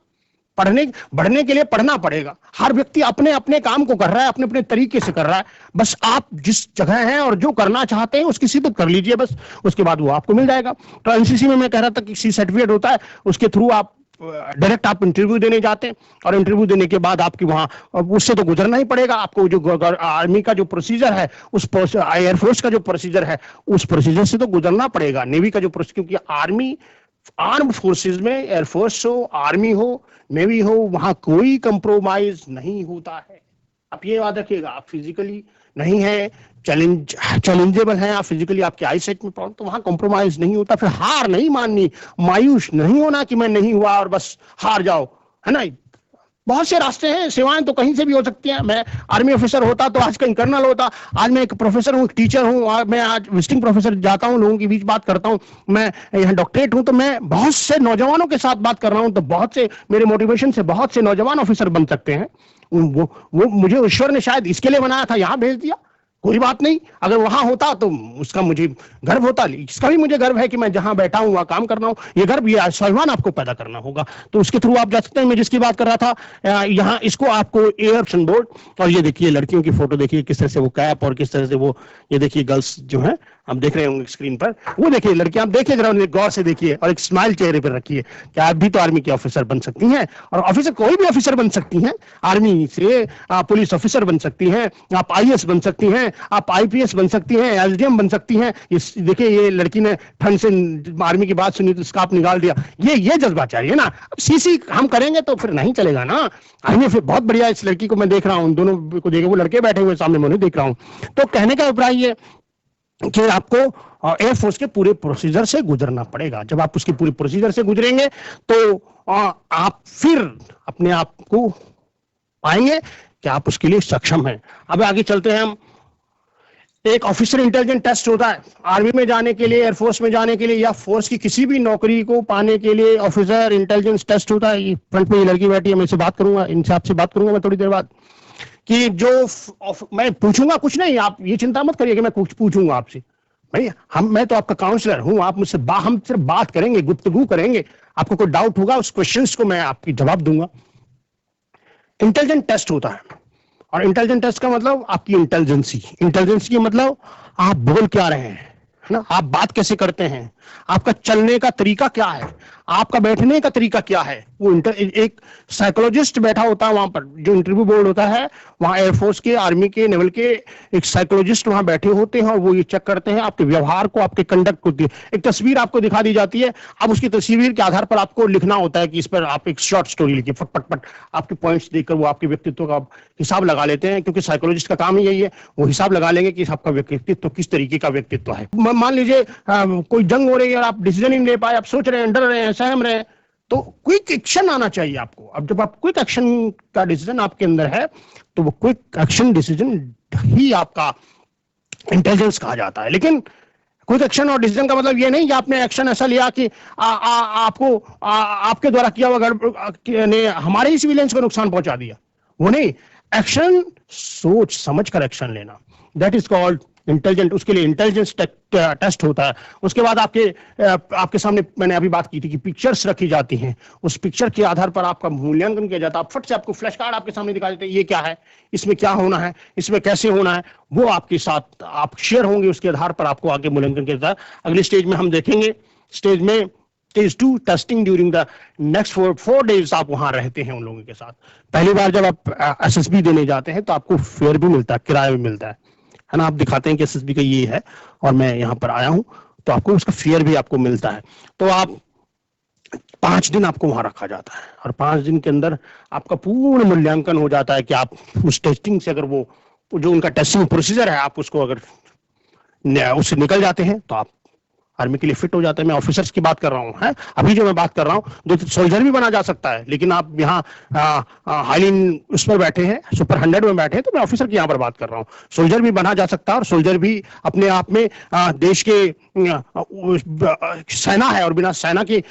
बढ़ने के लिए पढ़ना पड़ेगा। हर व्यक्ति अपने अपने काम को कर रहा है, अपने अपने तरीके से कर रहा है। बस आप जिस जगह हैं और जो करना चाहते हैं उसकी सिद्धत कर लीजिए बस, उसके बाद वो आपको मिल जाएगा। तो एनसीसी में मैं कह रहा था कि सी सर्टिफिकेट होता है, उसके थ्रू आप डायरेक्ट आप इंटरव्यू देने जाते हैं और इंटरव्यू देने के बाद आपकी वहां उससे तो गुजरना ही पड़ेगा आपको। जो आर्मी का जो प्रोसीजर है, उस एयरफोर्स का जो प्रोसीजर है, उस प्रोसीजर से तो गुजरना पड़ेगा। नेवी का जो क्योंकि आर्मी आर्म फोर्सेस में एयरफोर्स हो, आर्मी हो, नेवी हो, वहां कोई कंप्रोमाइज नहीं होता है। आप ये याद रखिएगा, आप फिजिकली नहीं है, चैलेंजेबल है, आप फिजिकली आपके आई सेट में प्रॉब्लम, तो वहां कॉम्प्रोमाइज नहीं होता। फिर हार नहीं माननी, मायूस नहीं होना कि मैं नहीं हुआ और बस हार जाओ, है ना। बहुत से रास्ते हैं, सेवाएं तो कहीं से भी हो सकती हैं। मैं आर्मी ऑफिसर होता तो आज कहीं कर्नल होता, आज मैं एक प्रोफेसर हूँ, टीचर हूँ, मैं आज विजिटिंग प्रोफेसर जाता हूँ, लोगों के बीच बात करता हूँ, मैं यहाँ डॉक्टरेट हूँ, तो मैं बहुत से नौजवानों के साथ बात कर रहा हूँ, तो बहुत से मेरे मोटिवेशन से बहुत से नौजवान ऑफिसर बन सकते हैं। वो मुझे ईश्वर ने शायद इसके लिए बनाया था, यहाँ भेज दिया, कोई बात नहीं। अगर वहां होता तो उसका मुझे गर्व होता, इसका भी मुझे गर्व है कि मैं जहां बैठा हूं वहां काम कर रहा हूं। ये गर्व, ये स्वाभिमान आपको पैदा करना होगा, तो उसके थ्रू आप जा सकते हैं। मैं जिसकी बात कर रहा था, यहाँ इसको आपको एयर बोर्ड, और ये देखिए लड़कियों की फोटो देखिए किस तरह से वो कैप और किस तरह से वो, ये देखिए गर्ल्स जो है आप देख रहे होंगे स्क्रीन पर, वो देखिए लड़कियां, आप देखिए जरा गौर से देखिए और एक स्माइल चेहरे पर रखिए कि आप भी तो आर्मी के ऑफिसर बन सकती हैं। और ऑफिसर कोई भी ऑफिसर बन सकती हैं, आर्मी से आप पुलिस ऑफिसर बन सकती हैं, आप आईएएस बन सकती हैं, आप आईपीएस बन सकती हैं, एसडीएम बन सकती हैं। देखिए ये लड़की ने ठंड से आर्मी की बात सुनी तो स्कार्फ निकाल दिया, ये जज्बा चाहिए ना। अब सीसी हम करेंगे तो फिर नहीं चलेगा ना। आर्मी फिर बहुत बढ़िया, इस लड़की को मैं देख रहा हूँ, दोनों को देखे, वो लड़के बैठे हुए सामने, मैं उन्हें देख रहा हूँ। तो कहने का अभिप्राय ये कि आपको एयरफोर्स के पूरे प्रोसीजर से गुजरना पड़ेगा। जब आप उसके पूरे प्रोसीजर से गुजरेंगे तो आप फिर अपने आप को पाएंगे कि आप उसके लिए सक्षम हैं। अब आगे चलते हैं हम। एक ऑफिसर इंटेलिजेंस टेस्ट होता है आर्मी में जाने के लिए, एयरफोर्स में जाने के लिए, या फोर्स की किसी भी नौकरी को पाने के लिए ऑफिसर इंटेलिजेंस टेस्ट होता है। ये फ्रंट में ये लड़की बैठी है, मैं इससे बात करूंगा, इनसे आपसे बात करूंगा मैं थोड़ी देर बाद, कि जो मैं पूछूंगा कुछ नहीं, आप ये चिंता मत करिए कि मैं कुछ पूछूंगा आपसे। भाई मैं तो आपका काउंसलर हूं, आप मुझसे हम सिर्फ बात करेंगे, गुफ्तगू करेंगे। आपको कोई डाउट होगा, उस क्वेश्चंस को मैं आपकी जवाब दूंगा। इंटेलिजेंट टेस्ट होता है, और इंटेलिजेंट टेस्ट का मतलब आपकी इंटेलिजेंसी की मतलब आप बोल क्या रहे हैं, है ना, आप बात कैसे करते हैं, आपका चलने का तरीका क्या है, आपका बैठने का तरीका क्या है। वो एक साइकोलॉजिस्ट बैठा होता है वहां पर, जो इंटरव्यू बोर्ड होता है वहां एयरफोर्स के, आर्मी के, नेवल के, एक साइकोलॉजिस्ट वहां बैठे होते हैं और वो ये चेक करते हैं आपके व्यवहार को, आपके कंडक्ट को। एक तस्वीर आपको दिखा दी जाती है, अब उसकी तस्वीर के आधार पर आपको लिखना होता है कि इस पर आप एक शॉर्ट स्टोरी लिखिए, फट फट फट। आपके पॉइंट्स देखकर वो आपके व्यक्तित्व का हिसाब लगा लेते हैं, क्योंकि साइकोलॉजिस्ट का काम ही यही है, वो हिसाब लगा लेंगे कि आपका व्यक्तित्व किस तरीके का व्यक्तित्व है। मान लीजिए कोई जंग हो रही है और आप डिसीजन ही नहीं ले पाए, आप सोच रहे हैं, डर रहे हैं, सहम रहे हैं, तो क्विक एक्शन आना चाहिए आपको। अब जब आप क्विक एक्शन का डिसीजन आपके अंदर है, तो वो क्विक एक्शन डिसीजन ही आपका इंटेलिजेंस कहा जाता है। लेकिन क्विक एक्शन और डिसीजन का मतलब ये नहीं कि आपने एक्शन ऐसा लिया कि आपको आपके द्वारा किया हुआ ने हमारे ही सिविलियंस को नुकसान पहुंचा दिया, वो नहीं। एक्शन सोच समझ कर एक्शन लेना, दैट इज कॉल्ड इंटेलिजेंट। उसके लिए इंटेलिजेंस टेस्ट होता है। उसके बाद आपके सामने मैंने अभी बात की थी कि पिक्चर्स रखी जाती हैं, उस पिक्चर के आधार पर आपका मूल्यांकन किया जाता है। फट से आपको फ्लैश कार्ड आपके सामने दिखा देते हैं, ये क्या है, इसमें क्या होना है, इसमें कैसे होना है, वो आपके साथ आप शेयर होंगे, उसके आधार पर आपको आगे मूल्यांकन किया जाता है। अगले स्टेज में हम देखेंगे, स्टेज में stage 2 testing during the next 4 days आप वहां रहते हैं उन लोगों के साथ। पहली बार जब आप एसएसबी देने जाते हैं तो आपको फेयर भी मिलता है, किराया भी मिलता है ना। आप दिखाते हैं कि एसएसबी का ये है और मैं यहाँ पर आया हूं, तो आपको उसका फेयर भी आपको मिलता है। तो आप 5 दिन आपको वहां रखा जाता है और 5 दिन के अंदर आपका पूर्ण मूल्यांकन हो जाता है कि आप उस टेस्टिंग से, अगर वो जो उनका टेस्टिंग प्रोसीजर है, आप उसको अगर उससे निकल जाते हैं तो आप आर्मी के लिए फिट हो जाते हैं। मैं ऑफिसर्स की बात कर रहा हूँ, है अभी जो मैं बात कर रहा हूँ, जो सोल्जर भी बना जा सकता है, लेकिन आप यहाँ हाईलाइन उस पर बैठे हैं, सुपर 100 में बैठे हैं, तो मैं ऑफिसर की यहाँ पर बात कर रहा हूँ। सोल्जर भी बना जा सकता है और सोल्जर भी अपने आप में देश के सेना है और बिना सेना के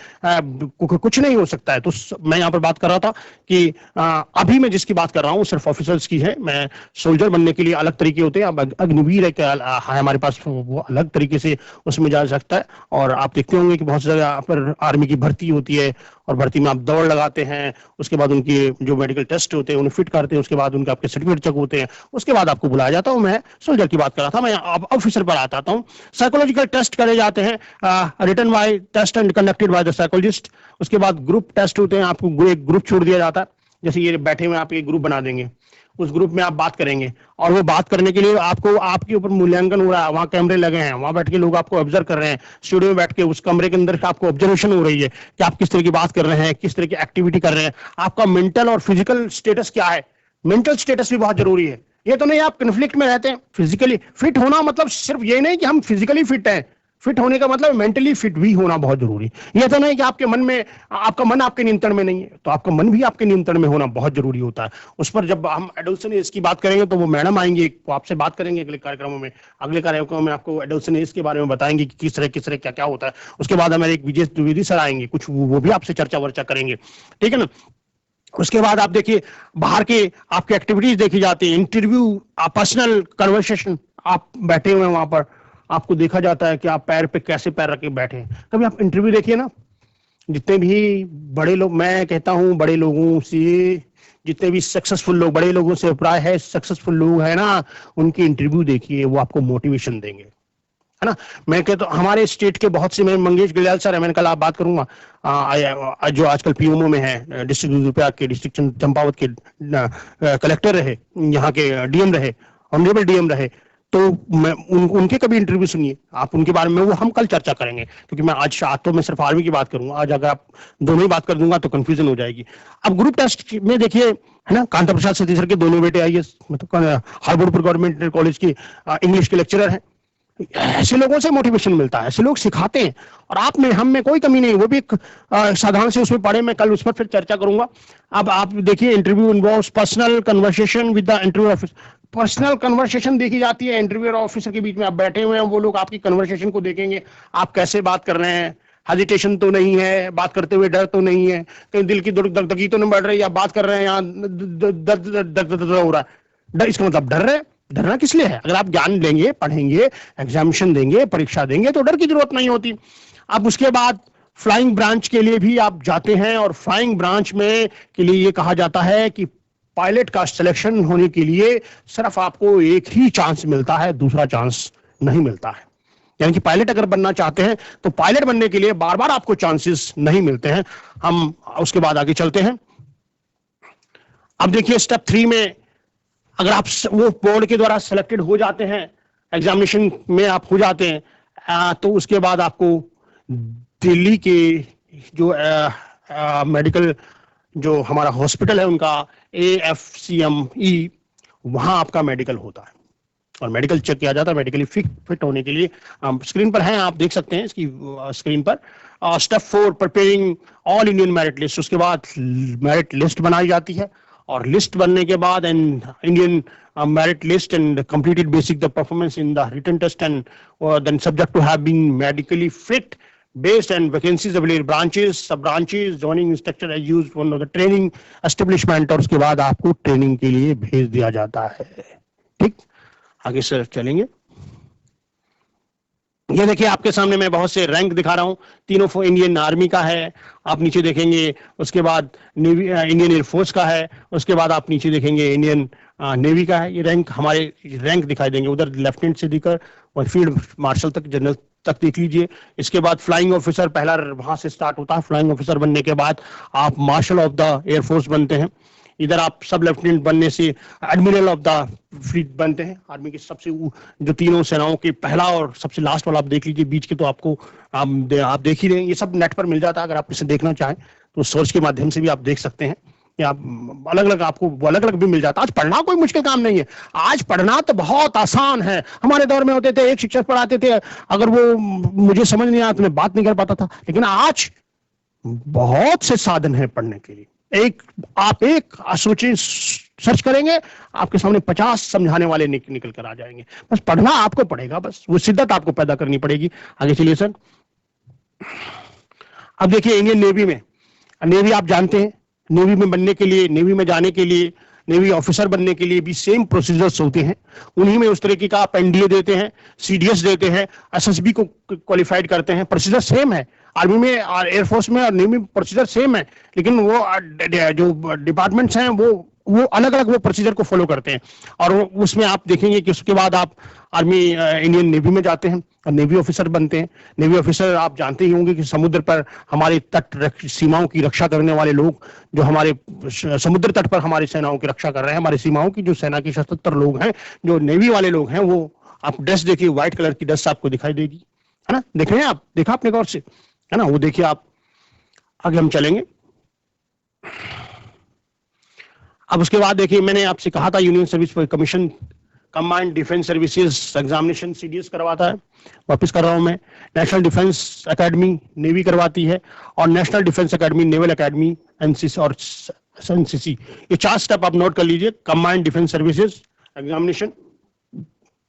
कुछ नहीं हो सकता है। तो मैं यहाँ पर बात कर रहा था कि अभी मैं जिसकी बात कर रहा हूँ सिर्फ ऑफिसर्स की है। मैं सोल्जर बनने के लिए अलग तरीके होते हैं, अब अग्निवीर एक है हमारे पास, वो अलग तरीके से उसमें जा सकता सकता है। और आप देखते होंगे कि बहुत सी जगह पर आर्मी की भर्ती होती है और भर्ती में आप दौड़ लगाते हैं, उसके बाद उनके जो मेडिकल टेस्ट होते हैं उन्हें फिट करते हैं, उसके बाद उनके आपके सर्टिफिकेट चेक होते हैं, उसके बाद आपको बुलाया जाता हूं। मैं सोल्जर की बात कर रहा था, मैं अब ऑफिसर पर आता हूं। साइकोलॉजिकल टेस्ट करे जाते हैं, written by test and conducted by the psychologist. उसके बाद ग्रुप टेस्ट होते हैं, आपको एक ग्रुप छोड़ दिया जाता है, जैसे ये बैठे हुए आप एक ग्रुप बना देंगे, उस ग्रुप में आप बात करेंगे और वो बात करने के लिए आपको आपके ऊपर मूल्यांकन हो रहा है, वहां कैमरे लगे हैं, वहां बैठ के लोग आपको ऑब्जर्व कर रहे हैं, स्टूडियो में बैठ के उस कमरे के अंदर आपको ऑब्जर्वेशन हो रही है कि आप किस तरह की बात कर रहे हैं, किस तरह की एक्टिविटी कर रहे हैं, आपका मेंटल और फिजिकल स्टेटस क्या है। मेंटल स्टेटस भी बहुत जरूरी है। ये तो नहीं आप कन्फ्लिक्ट में रहते हैं। फिजिकली फिट होना मतलब सिर्फ ये नहीं कि हम फिजिकली फिट हैं, फिट होने का मतलब मेंटली फिट भी होना बहुत जरूरी है। ये तो नहीं कि आपके मन में, आपका मन आपके नियंत्रण में नहीं है, तो आपका मन भी आपके नियंत्रण में होना बहुत जरूरी होता है। उस पर जब हम एडल्सन एज की बात करेंगे तो वो मैडम आएंगे, वो आपसे बात करेंगे अगले कार्यक्रमों में। अगले कार्यक्रमों में आपको एडल्सन एज के बारे में बताएंगे कि किस तरह क्या क्या होता है। उसके बाद हमारे एक विजय द्विवेदी सर आएंगे, कुछ वो भी आपसे चर्चा वर्चा करेंगे, ठीक है ना। उसके बाद आप देखिए बाहर के आपकी एक्टिविटीज देखी जाती है, इंटरव्यू, पर्सनल कन्वर्सेशन, आप बैठे हुए हैं वहां पर, आपको देखा जाता है कि आप पैर पे कैसे पैर रख के बैठे हैं। कभी आप इंटरव्यू देखिए ना, जितने भी बड़े लोग, मैं कहता हूं बड़े लोगों से, जितने भी सक्सेसफुल लोग, बड़े लोगों से प्राय है सक्सेसफुल लोग है ना, उनकी इंटरव्यू देखिए, वो आपको मोटिवेशन देंगे, है ना। मैं कहता हूं हमारे स्टेट के बहुत से, मैं मंगेश गुलियाल सर है, मैंने कल आप बात करूंगा, जो आजकल पीएमओ में है, डिस्ट्रिक्ट रुपया के, डिस्ट्रिक्ट चंपावत के कलेक्टर रहे, यहाँ के डीएम रहे, ऑनरेबल डीएम रहे, तो मैं उनके कभी इंटरव्यू सुनिए आप, उनके बारे में वो हम कल चर्चा करेंगे। क्योंकि मैं आज तो मैं सिर्फ आर्मी की बात करूंगा, आज अगर आप दोनों ही बात कर दूंगा तो कंफ्यूजन हो जाएगी। अब ग्रुप टेस्ट में देखिए, है ना, कांता प्रसाद सती सर के दोनों बेटे आईएएस, मतलब हार्वर्ड गवर्नमेंट कॉलेज के इंग्लिश के लेक्चरर हैं। ऐसे लोगों से मोटिवेशन मिलता है, ऐसे लोग सिखाते हैं, और आप में हम में कोई कमी नहीं। वो भी एक साधारण से उसमें पढ़े, मैं कल उस पर फिर चर्चा करूंगा। अब आप देखिए, interview involves personal conversation with the interview officer. Personal conversation देखी जाती है, इंटरव्यू और ऑफिसर के बीच में आप बैठे हुए हैं, वो लोग आपकी कन्वर्सेशन को देखेंगे, आप कैसे बात कर रहे हैं, हेजिटेशन तो नहीं है, बात करते हुए डर तो नहीं है, कहीं दिल की दगदगी तो नहीं बढ़ रही, आप बात कर रहे हैं यहाँ दर्द हो रहा है, डर, इसका मतलब डर रहे। डरना किस लिए है? अगर आप ज्ञान लेंगे, पढ़ेंगे, एग्जामिनेशन देंगे, परीक्षा देंगे, तो डर की जरूरत नहीं होती। अब उसके बाद फ्लाइंग ब्रांच के लिए भी आप जाते हैं, और फ्लाइंग ब्रांच में के लिए ये कहा जाता है कि पायलट का सिलेक्शन होने के लिए सिर्फ आपको एक ही चांस मिलता है, दूसरा चांस नहीं मिलता है। यानी कि पायलट अगर बनना चाहते हैं तो पायलट बनने के लिए बार बार आपको चांसेस नहीं मिलते हैं। हम उसके बाद आगे चलते हैं। अब देखिए स्टेप 3 में अगर आप वो बोर्ड के द्वारा सिलेक्टेड हो जाते हैं, एग्जामिनेशन में आप हो जाते हैं, तो उसके बाद आपको दिल्ली के जो मेडिकल जो हमारा हॉस्पिटल है उनका AFCME, वहां आपका मेडिकल होता है और मेडिकल चेक किया जाता है। मेडिकली फिट होने के लिए स्क्रीन पर हैं, आप देख सकते हैं इसकी स्क्रीन पर। Step 4 preparing all Indian merit list. उसके बाद मेरिट लिस्ट बनाई जाती है, और लिस्ट बनने के बाद and Indian merit list and completed basic the performance in the written test, and then subject to have been medically fit based and vacancies available branches, sub branches, joining instructor as used one of the training establishment, और उसके बाद आपको ट्रेनिंग के लिए भेज दिया जाता है। ठीक, आगे सर चलेंगे। ये देखिए आपके सामने मैं बहुत से रैंक दिखा रहा हूं, तीनों इंडियन आर्मी का है, आप नीचे देखेंगे, उसके बाद नेवी, इंडियन एयरफोर्स का है, उसके बाद आप नीचे देखेंगे इंडियन नेवी का है। ये रैंक हमारे रैंक दिखाई देंगे, उधर लेफ्टिनेंट से लेकर और फील्ड मार्शल तक, जनरल तक देख लीजिए। इसके बाद फ्लाइंग ऑफिसर पहला वहां से स्टार्ट होता है। फ्लाइंग ऑफिसर बनने के बाद आप मार्शल ऑफ द एयरफोर्स बनते हैं। इधर आप सब लेफ्टिनेंट बनने से एडमिरल ऑफ द फ्लीट बनते हैं। आर्मी के सबसे जो तीनों सेनाओं के पहला और सबसे लास्ट वाला आप देख लीजिए, बीच के तो आपको आप देख ही रहे हैं, ये सब नेट पर मिल जाता है। अगर आप इसे देखना चाहें तो सर्च के माध्यम से भी आप देख सकते हैं, या अलग अलग आपको अलग अलग भी मिल जाता है। आज पढ़ना कोई मुश्किल काम नहीं है, आज पढ़ना तो बहुत आसान है। हमारे दौर में होते थे, एक शिक्षक पढ़ाते थे, अगर वो मुझे समझ नहीं आया तो मैं बात नहीं कर पाता था, लेकिन आज बहुत से साधन है पढ़ने के लिए। आप सोचिए, सर्च करेंगे, आपके सामने 50 समझाने वाले निकल कर आ जाएंगे। बस पढ़ना आपको पड़ेगा, बस वो शिद्दत आपको पैदा करनी पड़ेगी। आगे चलिए सर। अब देखिए इंडियन नेवी में, नेवी आप जानते हैं, नेवी में बनने के लिए, नेवी में जाने के लिए नेवी ऑफिसर बनने के लिए भी सेम प्रोसीजर्स होते हैं। उन्हीं में उस तरीके का आप एनडीए देते हैं, सीडीएस देते हैं, एसएसबी को क्वालिफाइड करते हैं, प्रोसीजर सेम है। आर्मी में और एयरफोर्स में और नेवी में प्रोसीजर सेम है, लेकिन वो जो डिपार्टमेंट्स हैं वो अलग अलग वो प्रोसीजर को फॉलो करते हैं। और उसमें आप देखेंगे कि उसके बाद आप आर्मी इंडियन नेवी में जाते हैं और नेवी ऑफिसर बनते हैं। नेवी ऑफिसर आप जानते ही होंगे कि समुद्र पर हमारे तट सीमाओं की रक्षा करने वाले लोग, जो हमारे समुद्र तट पर हमारी सेनाओं की रक्षा कर रहे हैं, हमारी सीमाओं की जो सेना के 77 लोग हैं, जो नेवी वाले लोग हैं, वो आप ड्रेस देखिए, व्हाइट कलर की ड्रेस आपको दिखाई देगी, है ना? देख रहे हैं आप? देखा आपने गौर से, है ना? वो देखिए आप। आगे हम चलेंगे। अब उसके बाद देखिए, मैंने आपसे कहा था union service commission combined defence services examination CDS करवाता है, वापस कर रहा हूं मैं। नेशनल डिफेंस एकेडमी नेवी करवाती है, और national defence academy naval academy NCC और एनसीसी, ये 4 स्टेप आप नोट कर लीजिए। Combined defence services examination,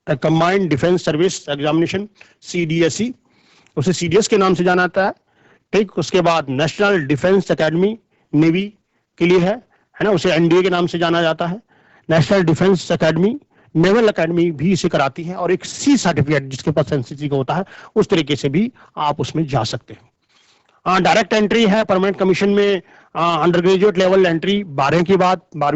combined defence service examination CDSE, उसे सीडीएस के नाम से जाना जाता है, ठीक। उसके बाद नेशनल डिफेंस एकेडमी नेवी के लिए है ना, उसे एनडीए के नाम से जाना जाता है। National defence academy naval academy भी इसे कराती है, और एक सी सर्टिफिकेट जिसके पास एनसीसी का होता है, उस तरीके से भी आप उसमें जा सकते हैं। डायरेक्ट एंट्री है परमानेंट कमीशन में, अंडर ग्रेजुएट लेवल एंट्री 12वीं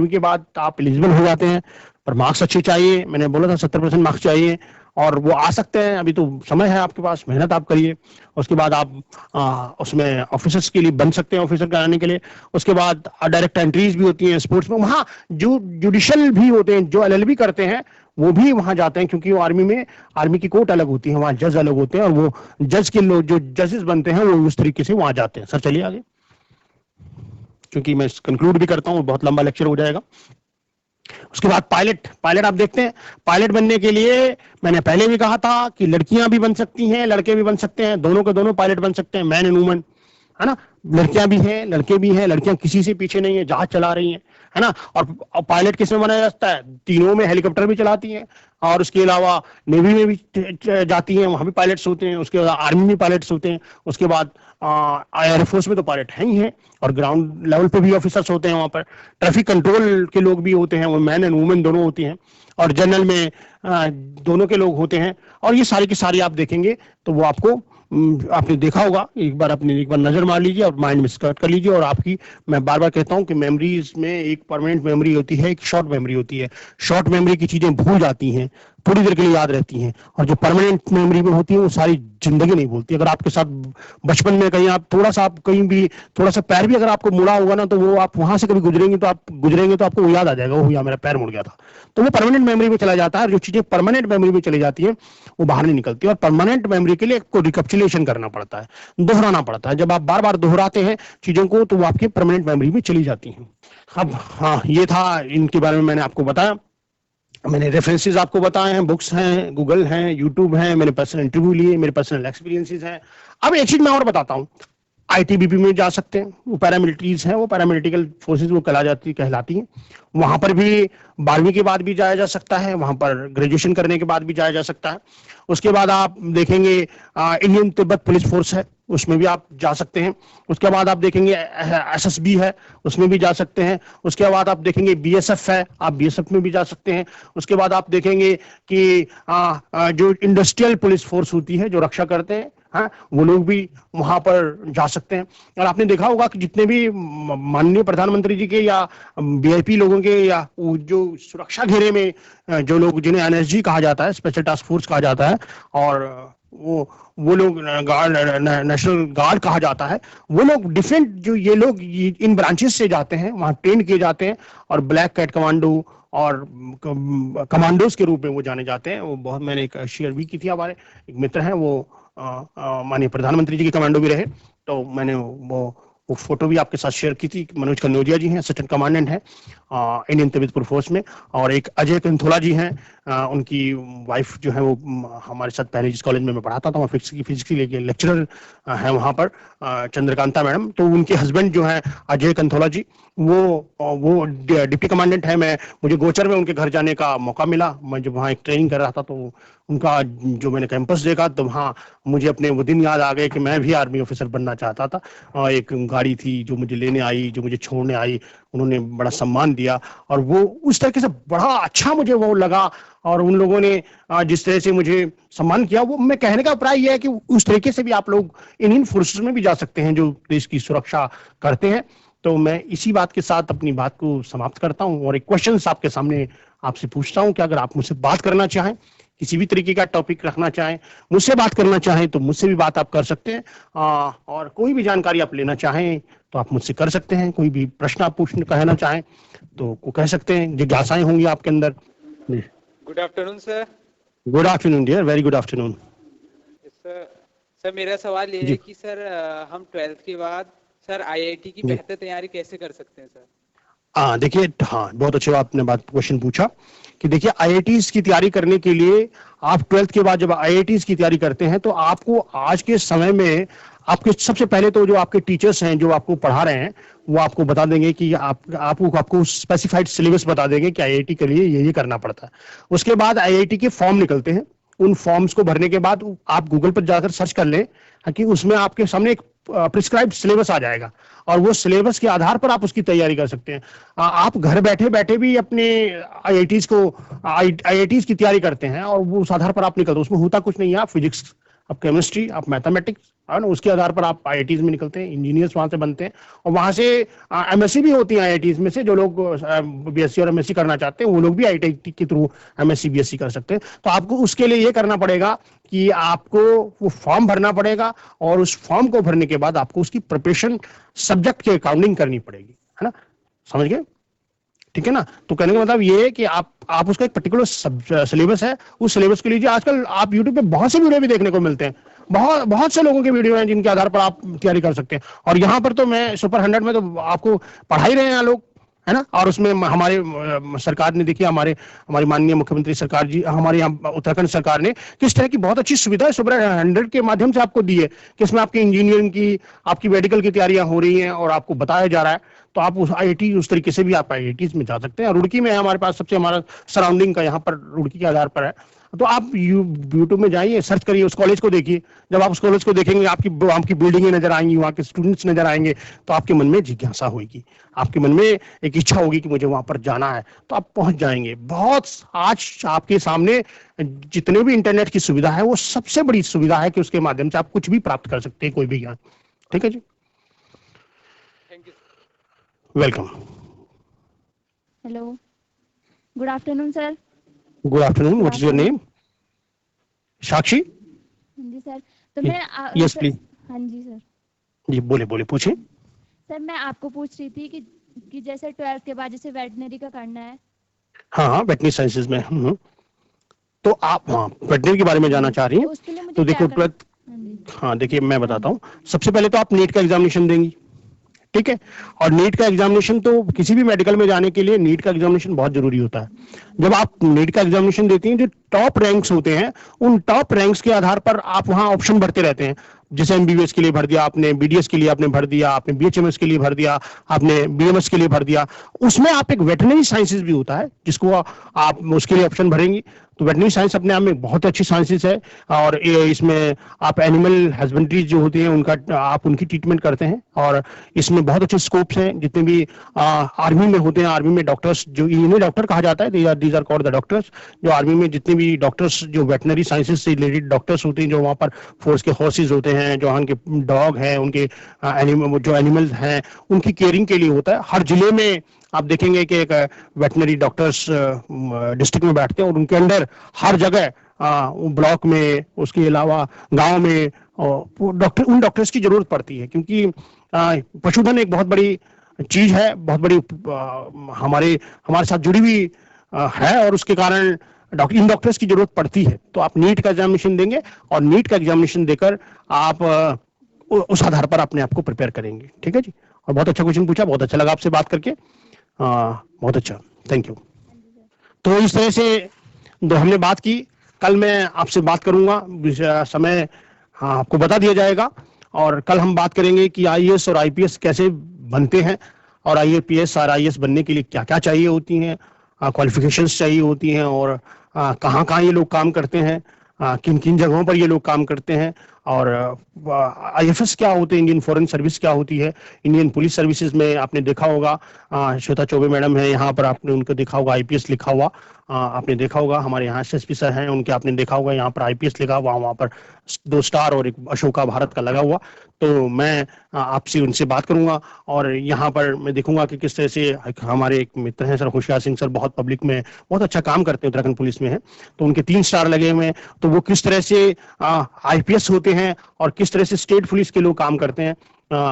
के बाद आप एलिजिबल हो जाते हैं, पर मार्क्स अच्छे चाहिए। मैंने बोला था 70% मार्क्स चाहिए, और वो आ सकते हैं, अभी तो समय है आपके पास, मेहनत आप करिए। उसके बाद आप उसमें ऑफिसर्स के लिए बन सकते हैं, ऑफिसर कराने के लिए। उसके बाद डायरेक्ट एंट्रीज भी होती हैं स्पोर्ट्स में। वहाँ जो जुडिशियल भी होते हैं, जो एलएलबी करते हैं, वो भी वहां जाते हैं, क्योंकि वो आर्मी की कोर्ट अलग होती है, वहां जज अलग होते हैं, और वो जज के लोग जो जजेस बनते हैं वो उस तरीके से वहां जाते हैं। सर चलिए आगे, क्योंकि मैं कंक्लूड भी करता हूँ, बहुत लंबा लेक्चर हो जाएगा। उसके बाद पायलट आप देखते हैं। पायलट बनने के लिए मैंने पहले भी कहा था कि लड़कियां भी बन सकती हैं, लड़के भी बन सकते हैं, दोनों के दोनों पायलट बन सकते हैं, मैन एंड वुमन, है ना? लड़कियां भी हैं, लड़के भी हैं, लड़कियां किसी से पीछे नहीं है, जहाज चला रही हैं, है ना? और पायलट किसमें बनाया जाता है? तीनों में, हेलीकॉप्टर भी चलाती हैं, और उसके अलावा नेवी में भी जाती हैं, वहां भी पायलट्स होते हैं, उसके बाद आर्मी में पायलट्स होते हैं, उसके बाद एयरफोर्स में तो पायलट है ही है, और ग्राउंड लेवल पे भी ऑफिसर्स होते हैं, वहां पर ट्रैफिक कंट्रोल के लोग भी होते हैं, वो मैन एंड वुमेन दोनों होती हैं, और जनरल में दोनों के लोग होते हैं। और ये सारी की सारी आप देखेंगे तो वो आपने देखा होगा, एक बार नजर मार लीजिए और माइंड में स्कर्ट कर लीजिए। और आपकी, मैं बार बार कहता हूं कि मेमोरीज में एक परमानेंट मेमोरी होती है, एक शॉर्ट मेमोरी होती है। शॉर्ट मेमोरी की चीजें भूल जाती हैं, थोड़ी देर के लिए याद रहती हैं, और जो परमानेंट मेमोरी में होती है वो सारी जिंदगी नहीं भूलती। अगर आपके साथ बचपन में कहीं आप कहीं भी थोड़ा सा पैर भी अगर आपको मुड़ा होगा ना, तो वो आप वहां से कभी गुजरेंगे तो आपको वो याद आ जाएगा, वो मेरा पैर मुड़ गया था। तो वो परमानेंट मेमोरी में चला जाता है। जो चीजें परमानेंट मेमोरी में चली जाती है वो बाहर नहीं निकलती, और परमानेंट मेमोरी के लिए आपको रिकैप्चुलेशन करना पड़ता है, दोहराना पड़ता है। जब आप बार बार दोहराते हैं चीजों को, तो वो आपकी परमानेंट मेमोरी में चली जाती हैं। अब हाँ, ये था, इनके बारे में मैंने आपको बताया, मैंने रेफरेंसेस आपको बताए हैं, बुक्स हैं, गूगल हैं, यूट्यूब हैं, मैंने पर्सनल इंटरव्यू लिए, मेरे पर्सनल एक्सपीरियंसेस हैं। अब एक चीज मैं और बताता हूँ, आईटीबीपी में जा सकते हैं, वो पैरामिलिट्रीज हैं, वो पैरामिलिटिकल फोर्सेज वो कहलाती हैं। वहां पर भी 12वीं के बाद भी जाया जा सकता है, वहां पर ग्रेजुएशन करने के बाद भी जाया जा सकता है। उसके बाद आप देखेंगे इंडियन तिब्बत पुलिस फोर्स है, उसमें भी आप जा सकते हैं। उसके बाद आप देखेंगे एसएसबी है, उसमें भी जा सकते हैं। उसके बाद आप देखेंगे बीएसएफ है, आप बीएसएफ में भी जा सकते हैं। उसके बाद आप देखेंगे कि जो इंडस्ट्रियल पुलिस फोर्स होती है, जो रक्षा करते हैं, हाँ, वो लोग भी वहां पर जा सकते हैं। और आपने देखा होगा कि जितने भी माननीय प्रधानमंत्री जी के या वीआईपी लोगों के, या जो सुरक्षा घेरे में जो लोग, जिन्हें एनएसजी कहा जाता है, स्पेशल टास्क फोर्स कहा जाता है, और वो लोग नेशनल गार्ड कहा जाता है, वो लोग डिफरेंट, जो ये लोग इन ब्रांचेस से जाते हैं, वहां ट्रेन किए जाते हैं, और ब्लैक कैट कमांडो और कमांडोज के रूप में वो जाने जाते हैं। वो बहुत, मैंने एक शेयर भी की थी, हमारे एक मित्र हैं, वो माननीय प्रधानमंत्री जी के कमांडो भी रहे, तो मैंने वो फोटो भी आपके साथ शेयर की थी। मनोज कन्नौजिया जी हैं, असिस्टेंट कमांडेंट हैं इंडियन तिब्बत फोर्स में, और एक अजय कंथोला जी हैं, उनकी वाइफ जो है वो हमारे साथ पहले जिस कॉलेज में मैं पढ़ाता था, वहाँ फिजिक्स के लेक्चरर हैं वहाँ पर, चंद्रकांता मैडम। तो उनके हस्बैंड जो है अजय कंथोला जी, वो डिप्टी कमांडेंट है। मुझे गोचर में उनके घर जाने का मौका मिला, मैं जब वहाँ एक ट्रेनिंग कर रहा था, तो उनका जो मैंने कैंपस देखा तो हाँ, मुझे अपने वो दिन याद आ गए कि मैं भी आर्मी ऑफिसर बनना चाहता था। एक गाड़ी थी जो मुझे लेने आई, जो मुझे छोड़ने आई, उन्होंने बड़ा सम्मान दिया और वो उस तरीके से बड़ा अच्छा मुझे वो लगा। और उन लोगों ने जिस तरह से मुझे सम्मान किया, वो मैं कहने का अभिप्राय यह है कि उस तरीके से भी आप लोग इन फोर्सेस में भी जा सकते हैं जो देश की सुरक्षा करते हैं। तो मैं इसी बात के साथ अपनी बात को समाप्त करता हूं और एक क्वेश्चन आपके सामने आपसे पूछता हूं कि अगर आप मुझसे बात करना चाहें, किसी भी तरीके का टॉपिक रखना चाहें, मुझसे बात करना चाहें तो मुझसे भी बात आप कर सकते हैं। और कोई भी जानकारी आप लेना चाहें तो आप मुझसे कर सकते हैं। कोई भी प्रश्न आप पूछना कहना चाहें तो को कह सकते हैं, जिज्ञासाएं होंगी आपके अंदर। Good afternoon sir. Good afternoon dear, very good afternoon. Sir मेरा सवाल ये है कि सर हम 12th के बाद सर आईआईटी की बेहतर तैयारी कैसे कर सकते हैं सर? देखिए, हाँ बहुत अच्छे आपने बात क्वेश्चन पूछा कि देखिए आईआईटीज की तैयारी करने के लिए आप 12th के बाद जब आईआईटीज की तैयारी करते हैं तो आपको आज के समय में आपके सबसे पहले तो जो आपके टीचर्स हैं जो आपको पढ़ा रहे हैं वो आपको बता देंगे कि आपको स्पेसिफाइड सिलेबस बता देंगे कि आईआईटी के लिए ये करना पड़ता है। उसके बाद आईआईटी के फॉर्म निकलते हैं। उन फॉर्म्स को भरने के बाद आप गूगल पर जाकर सर्च कर लें कि उसमें आपके सामने एक प्रिस्क्राइब्ड सिलेबस आ जाएगा और वो सिलेबस के आधार पर आप उसकी तैयारी कर सकते हैं। आप घर बैठे बैठे भी अपने आईआईटीज की तैयारी करते हैं और वो उस आधार पर आप निकलते हैं। उसमें होता कुछ नहीं है, आप फिजिक्स, आप केमिस्ट्री, आप मैथमेटिक्स है ना, उसके आधार पर आप आईआईटीज में निकलते हैं, इंजीनियर्स वहां से बनते हैं और वहां से एमएससी भी होती है आईआईटीज में से। जो लोग बीएससी और एमएससी करना चाहते हैं वो लोग भी आईआईटी के थ्रू एमएससी बीएससी कर सकते हैं। तो आपको उसके लिए ये करना पड़ेगा कि आपको वो फॉर्म भरना पड़ेगा और उस फॉर्म को भरने के बाद आपको उसकी प्रिपरेशन सब्जेक्ट के अकॉर्डिंग करनी पड़ेगी, है ना, समझ गए? ठीक है ना। तो कहने का मतलब ये है कि आप उसका एक पर्टिकुलर सिलेबस है, उस सिलेबस के लीजिए। आजकल आप यूट्यूब पे बहुत से वीडियो भी देखने को मिलते हैं, बहुत से लोगों के वीडियो हैं जिनके आधार पर आप तैयारी कर सकते हैं। और यहाँ पर तो मैं सुपर 100 में तो आपको पढ़ा ही रहे हैं लोग, है ना। और उसमें हमारे सरकार ने देखिए, हमारी माननीय मुख्यमंत्री सरकार जी, हमारे यहाँ उत्तराखंड सरकार ने किस तरह की बहुत अच्छी सुविधा सुपर 100 के माध्यम से आपको दी है कि इसमें आपकी इंजीनियरिंग की, आपकी मेडिकल की तैयारियां हो रही हैं और आपको बताया जा रहा है। तो आप उस आईआईटी उस तरीके से भी आप आईआईटीज में जा सकते हैं। रुड़की में है हमारे पास सबसे, हमारा सराउंडिंग का यहाँ पर रुड़की के आधार पर है। तो आप यूट्यूब में जाइए, सर्च करिए, उस कॉलेज को देखिए। जब आप उस कॉलेज को देखेंगे आपकी बिल्डिंगें नजर आएंगी, वहाँ के स्टूडेंट्स नजर आएंगे, तो आपके मन में जिज्ञासा होगी, आपके मन में एक इच्छा होगी कि मुझे वहां पर जाना है, तो आप पहुंच जाएंगे। बहुत आज आपके सामने जितने भी इंटरनेट की सुविधा है वो सबसे बड़ी सुविधा है कि उसके माध्यम से आप कुछ भी प्राप्त कर सकते हैं, कोई भी ज्ञान। ठीक है जी, thank you, welcome. Hello, good afternoon sir. Good afternoon, what is your name? Sakshi? हाँ जी सर। तो मैं यस प्लीज। हाँ जी सर। जी बोले पूछे। सर मैं आपको पूछ रही थी कि जैसे 12th के बाद जैसे वेटनरी का करना है। हाँ, वेटनरी साइंसेज में। तो आप वेटनरी के बारे में जानना चाह रही हैं? तो देखो, हाँ देखिए मैं बताता हूँ। सबसे पहले तो आप नीट का एग्जामिनेशन देंगी, ठीक है। और नीट का एग्जामिनेशन, तो किसी भी मेडिकल में जाने के लिए नीट का एग्जामिनेशन बहुत जरूरी होता है। जब आप नीट का एग्जामिनेशन देती हैं, जो टॉप रैंक्स होते हैं, उन टॉप रैंक्स के आधार पर आप वहां ऑप्शन भरते रहते हैं। जैसे एमबीबीएस के लिए भर दिया आपने, बीडीएस के लिए आपने भर दिया, आपने बीएचएमएस के लिए भर दिया, आपने बीएमएस के लिए भर दिया। उसमें आप एक वेटरनरी साइंसेज भी होता है जिसको आप उसके लिए ऑप्शन भरेंगी। तो वेटरनरी साइंस अपने आप में बहुत अच्छी साइंसेज है और इसमें आप एनिमल हस्बेंड्री जो होती है उनका आप उनकी ट्रीटमेंट करते हैं और इसमें बहुत अच्छे स्कोप्स हैं। जितने भी आर्मी में होते हैं, आर्मी में डॉक्टर्स, जो इन्हें डॉक्टर कहा जाता है, these are called the doctors. जो आर्मी में जितने भी डॉक्टर्स जो वेटरनरी साइंसेज से रिलेटेड डॉक्टर्स होते हैं, जो वहाँ पर फोर्स के हॉर्सेज होते हैं, जो उनके डॉग हैं, उनके जो एनिमल्स हैं, उनकी केयरिंग के लिए होता है। हर जिले में आप देखेंगे कि एक वेटनरी डॉक्टर्स डिस्ट्रिक्ट में बैठते हैं और उनके अंडर हर जगह ब्लॉक में, उसके अलावा गांव में उन डॉक्टर्स की जरूरत पड़ती है। क्योंकि पशुधन एक बहुत बड़ी चीज है, बहुत बड़ी हमारे साथ जुड़ी हुई है और उसके कारण इन डॉक्टर्स की जरूरत पड़ती है। तो आप नीट का एग्जामिनेशन देंगे और नीट का एग्जामिनेशन देकर आप उस आधार पर अपने आप को प्रिपेयर करेंगे। ठीक है जी। और बहुत अच्छा क्वेश्चन पूछा, बहुत अच्छा लगा आपसे बात करके, बहुत अच्छा, थैंक यू। तो इस तरह से हमने बात की। कल मैं आपसे बात करूंगा, समय आपको बता दिया जाएगा और कल हम बात करेंगे कि आईएएस और आईपीएस कैसे बनते हैं और आईएपीएस और आईएएस बनने के लिए क्या क्या चाहिए होती हैं, क्वालिफिकेशंस चाहिए होती हैं और कहाँ कहाँ ये लोग काम करते हैं। किन किन जगहों पर ये लोग काम करते हैं, और IFS क्या होते हैं, इंडियन फॉरेन सर्विस क्या होती है, इंडियन पुलिस सर्विसेज में आपने देखा होगा श्वेता चौबे मैडम है यहाँ पर, आपने उनको देखा होगा IPS लिखा हुआ, आपने देखा होगा हमारे यहाँ SSP सर हैं उनके, आपने देखा होगा यहाँ पर IPS लिखा हुआ, वहाँ पर 2 स्टार और एक अशोका भारत का लगा हुआ। तो मैं आपसे उनसे बात करूंगा, और यहाँ पर मैं देखूंगा कि किस तरह से हमारे एक मित्र हैं सर होशियार सिंह सर, बहुत पब्लिक में बहुत अच्छा काम करते हैं, उत्तराखंड पुलिस में है, तो उनके 3 स्टार लगे हुए हैं। तो वो किस तरह से IPS होते हैं और किस तरह से स्टेट पुलिस के लोग काम करते हैं,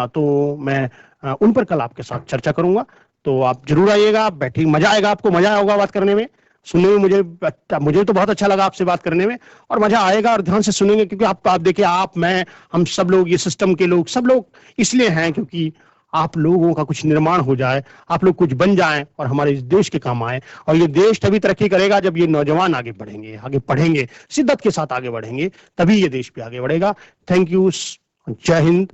तो मैं उन पर कल आपके साथ चर्चा करूंगा। तो आप जरूर आइएगा, बैठिए, मजा आएगा, आपको मजा आएगा बात करने में, सुनने में। मुझे तो बहुत अच्छा लगा आपसे बात करने में, और मजा आएगा, और ध्यान से सुनेंगे, क्योंकि आप देखिए, आप, मैं, हम सब लोग, ये सिस्टम के लोग, सब लोग इसलिए हैं क्योंकि आप लोगों का कुछ निर्माण हो जाए, आप लोग कुछ बन जाएं और हमारे इस देश के काम आए। और ये देश तभी तरक्की करेगा जब ये नौजवान आगे बढ़ेंगे, आगे पढ़ेंगे, शिद्दत के साथ आगे बढ़ेंगे, तभी ये देश भी आगे बढ़ेगा। थैंक यू, जय हिंद।